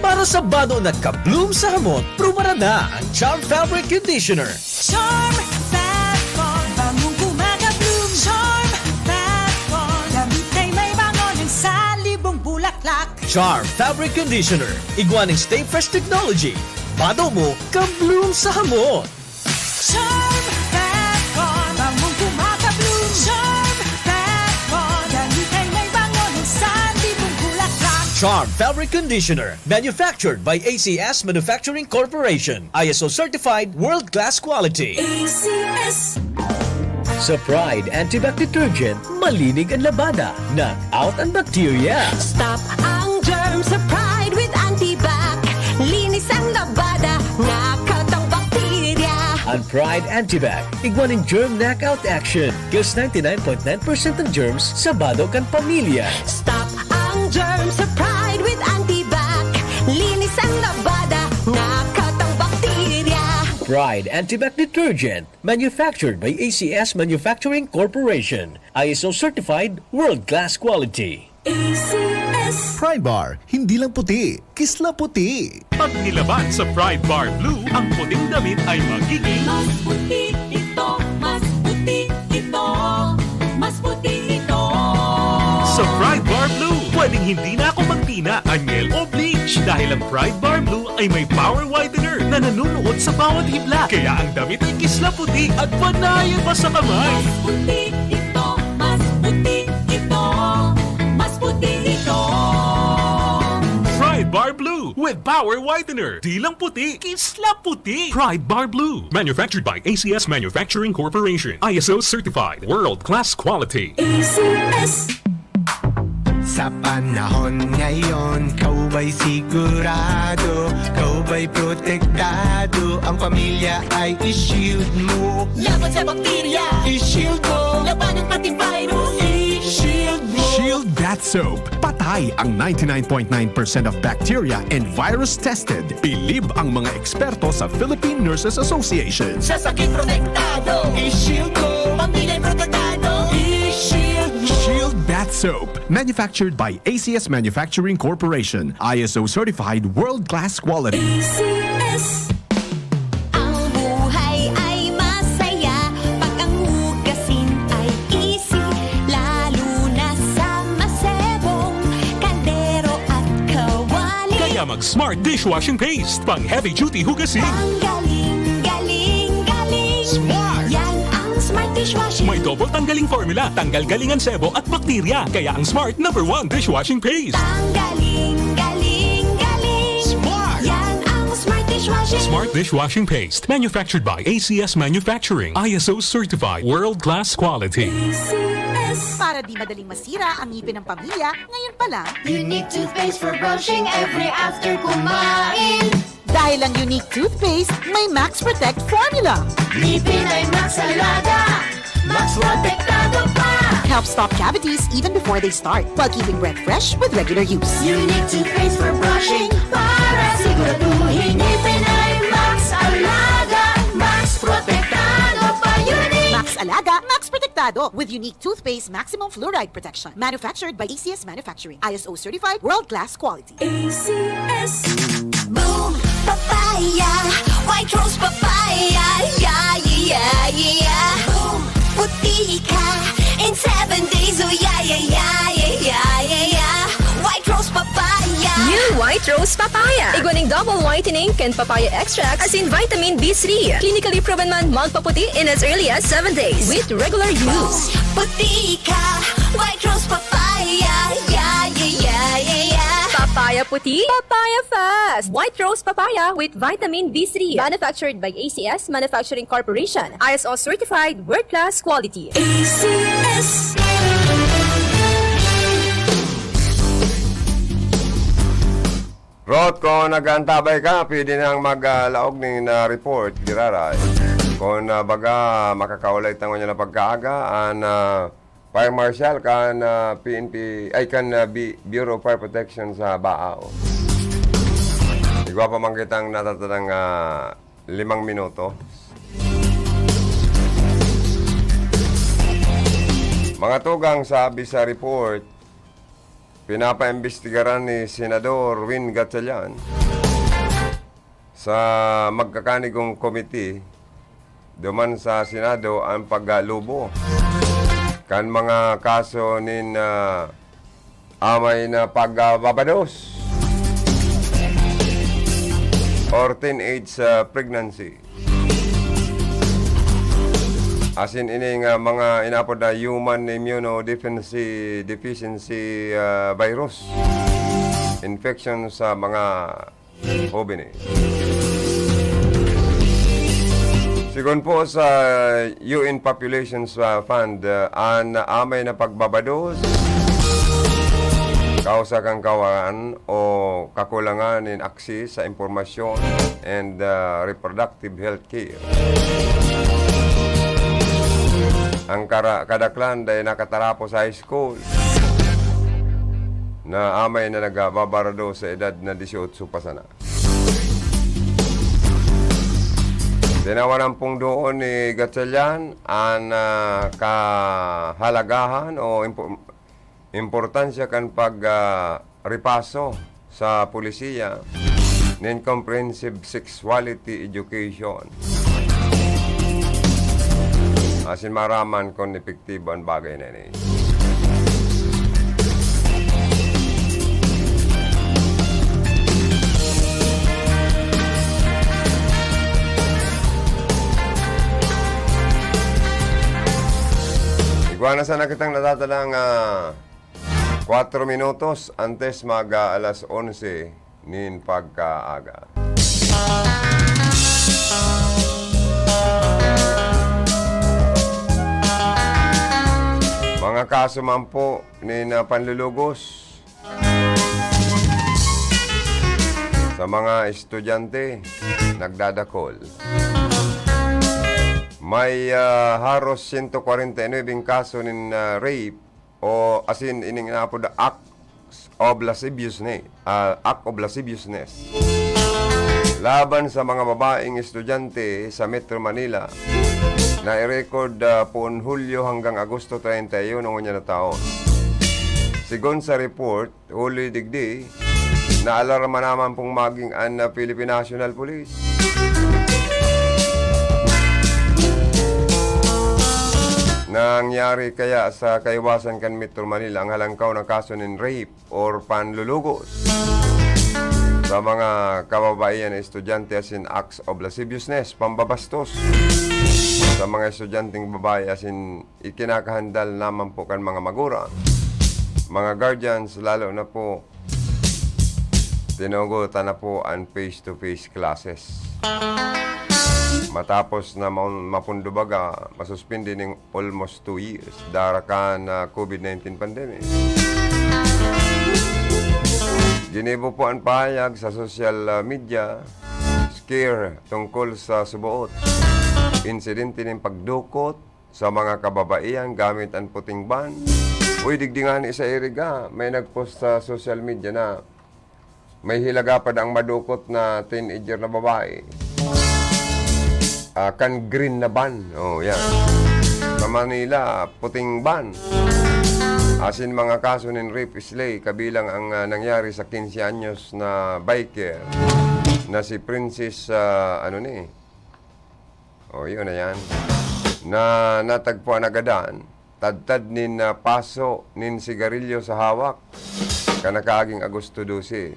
Para sa bado na ka-bloom sa hamon, prumara na ang Charm Fabric Conditioner. Charm Fat-Con, bangong kumaka-bloom. Charm Fat-Con, damit ay may bangon ng salibong bulaklak. Charm Fabric Conditioner. Iguaning Stay Fresh Technology. Bado mo, ka-bloom sa hamon. Charm Fat-Con, bangong kumaka-bloom. Charm Fat-Con, damit ay may bangon ng salibong bulaklak. Charm Fabric Conditioner. Manufactured by ACS Manufacturing Corporation. ISO certified world-class quality. ACS. Sa Pride Antibac Detergent, malinig ang labada. Knock out ang bacteria. Stop ang germs sa Pride with Antibac. Linis ang labada, knockout ang bakterya. Ang Pride Antibac, iguaning germ knockout action. Kills 99.9% ng germs sa bado kan pamilya. Stop ang germs sa Pride with Antibac. Linis ang labada, knockout ang bakterya. Pride Antibac Detergent, manufactured by ACS Manufacturing Corporation. ISO certified world-class quality. ACS. Pride Bar, hindi lang puti, kisla puti. Pag nilaban sa Pride Bar Blue, ang puting damit ay magiging Mas puti ito, mas puti ito, mas puti ito. sa Pride Bar Blue. Pwedeng hindi na ako magtina, anyel o bleach dahil ang Pride Bar Blue ay may power whitener na nanunuot sa bawat hibla. Kaya ang damit ay kisla puti at panayan pa sa kamay. Mas puti ito, mas puti ito, mas puti ito. Pride Bar Blue with power whitener. Di lang puti, kisla puti. Pride Bar Blue. Manufactured by ACS Manufacturing Corporation. ISO certified. World-class quality. ACS. Sa panahon ngayon, kau ba'y sigurado? Kau ba'y protektado? Ang pamilya ay i-shield mo. Laban sa bakterya, I-shield mo. laban ng pati virus, I-shield mo. Shield Bath Soap. Patay ang 99.9% of bacteria and virus tested. Bilib ang mga eksperto sa Philippine Nurses Association. sa sakit protektado, I-shield mo. pamilya protektado, I-shield mo. Shield Bath Soap. Manufactured by ACS Manufacturing Corporation. ISO certified world-class quality. ACS. Ang buhay ay masaya pag ang hugasin ay easy, lalo na sa masebong kaldero at kawali. Kaya mag-Smart Dishwashing Paste. Pang heavy-duty hugasin. Ang galing, galing, galing. Smart! Yan ang Smart Dishwashing. May double tanggaling formula. Tanggal galingan sebo at bakterya. Kaya ang Smart #1 Dishwashing Paste. Ang galing, galing, galing. Smart! Yan ang Smart Dishwashing. Smart Dishwashing Paste. Manufactured by ACS Manufacturing. ISO certified. World-class quality. ACS. Para di madaling masira ang ngipin ng pamilya, ngayon pa lang, Unique toothpaste for brushing every after kumain. dahil ang unique toothpaste, may Max Protect formula. Ngipin ay Max Alaga, Max Protektado pa. Helps stop cavities even before they start, while keeping breath fresh with regular use. Unique toothpaste for brushing para siguraduhin ngipin ay Max Alaga, Max Protektado pa. Unique. Max Alaga, Max Protectado with unique toothpaste maximum fluoride protection. Manufactured by ACS Manufacturing. ISO certified world-class quality. ACS. Boom, papaya, white rose papaya, yeah, yeah, yeah. Boom, puti ka, double whitening and papaya extract as in vitamin B3. Clinically proven man magpaputi in as early as 7 days with regular use. Puti ka, White Rose Papaya. Yeah, yeah, yeah, yeah, yeah. Papaya puti, papaya fast. White Rose Papaya with vitamin B3. Manufactured by ACS Manufacturing Corporation. ISO certified world-class quality. ACS. Rod, kung nag-antabay ka, pwede nang mag-laog ng report, giraray. Kung baga makakaulay tango niya na pagkaaga, Fire Marshal kan PNP, ay kan Bureau of Fire Protection sa Baao. Igwa pa man kitang natatanang 5 minuto. Mga tugang sabi sa report, pinapaimbestigaran ni Senador Win Gatchalian sa magkakanigong komite duman sa Senado ang paglubo kan mga kaso nin amay na pagbabados or teenage pregnancy. Asin ining mga inapod na human immunodeficiency virus infection sa mga hobini. Sigon po sa UN Populations Fund, ang amay na pagbabados, kausa kang kawaran o kakulangan in access sa impormasyon and reproductive health care. Ang kadaklan dahil nakatarapos sa high school na amay na nagbabarado sa edad na 18 pa sana. Dinawaran pong doon ni Gatchalian ang kahalagahan o importansya kan pag-ripaso sa pulisiya ng comprehensive sexuality education. Asin maraman kung epektibo ang bagay na ini. Iguana sana kitang natatalang 4 minutos antes alas 11 nin pagkaaga. Mga kaso man po ni panlulugos sa mga estudyante nagdadakol. May haros 149 kaso ng rape o asin ining napod act of lasciviousness laban sa mga babaeng estudyante sa Metro Manila na i-record poon Hulyo hanggang Agosto 31 ng na taon. Sigon sa report, huli digdi, naalarma naman pong maging ang Philippine National Police. Nangyari kaya sa kaiwasan kan Metro Manila ang halangkaw na kaso ng rape or panlulugos sa mga kababaihan na estudyante as in acts of lasciviousness, pambabastos sa mga estudyanteng babae as in ikinakahandal naman po kan mga magulang, mga guardians, lalo na po tinugutan na po ang face-to-face classes. Matapos na mapundubaga, masuspindi ng almost 2 years darakan na COVID-19 pandemic. Ginibo po ang pahayag sa social media, scare tungkol sa subuot. Insidente ng pagdukot sa mga kababaihan gamit ang puting ban. Uy, digdingan isa iriga. May nagpost sa social media na may hilagapad ang madukot na teenager na babae. Kan green na ban. Oh, yan. Sa Manila, puting ban. Asin mga kaso ng rape slay, kabilang ang nangyari sa 15 anyos na biker na si Princess, o yun na yan, na natagpuan agadan, tadtad nin paso nin sigarilyo sa hawak, kanakaaging Agosto 12.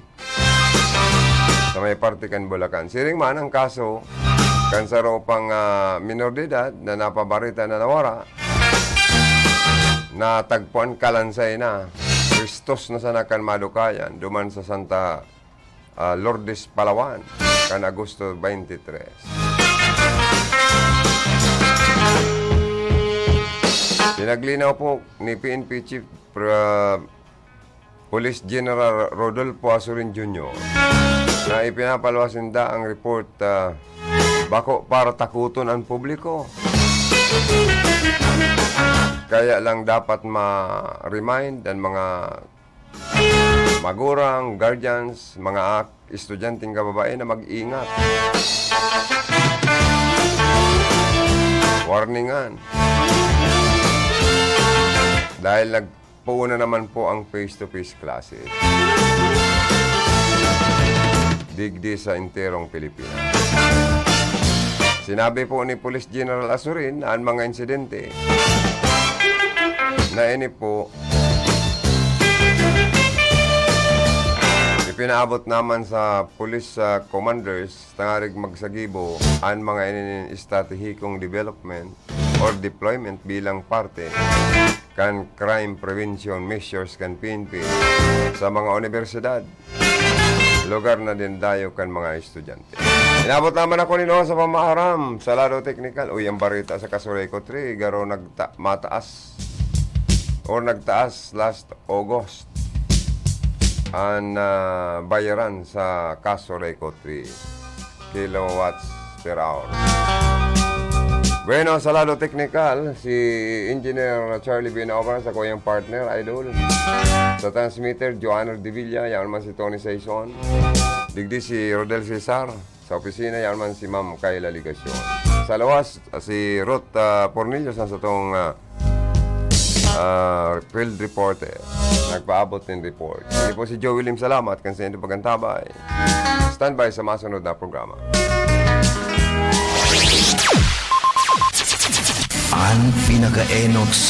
sa may parte kan Bulacan. Siring man ang kaso kan sa ropang minor de edad na napabarita na nawara, na tagpuan kalansay na, Kristos na sanakan madukayan, duman sa Santa Lourdes, Palawan, kan Agosto 23. Pinaglinaw po ni PNP Chief Police General Rodolfo Asurin Jr. na ipinapalwasinda ang report bako para takuton ang publiko. Kaya lang dapat ma-remind ang mga magurang, guardians, mga estudyanteng kababae na mag-ingat. Warningan. Dahil nagpuuna naman po ang face-to-face classes. Digdi sa interong Pilipinas. Sinabi po ni Police General Asurin na ang mga insidente na ini po ipinaabot naman sa police commanders tangarig magsagibo ang mga inin estratehikong development or deployment bilang parte kan crime prevention measures kan PNP sa mga universidad, lugar na din dayo kan mga estudyante. Inabot naman ako nino sa pamaharam sa lado technical. Uy, ang barita sa Casureco 3 garo nagtaas last August ang bayaran sa Casureco 3 kilowatts per hour. Bueno, sa lado technical, si Engineer Charlie Binaobra sa kuyang partner, idol. Sa transmitter, Joanna de Villa, yan man si Tony Saison. Digdi si Rodel Cesar. Sa opisina, yan man si Ma'am Kayla Ligasyon. Sa lawas, si Ruth Pornillos na sa itong field reporter. Nagpaabot ng report. Hindi po si Joe William, salamat. Kansa hindi pagantabay. Standby sa masunod na programa. Ang pinaka-enok sa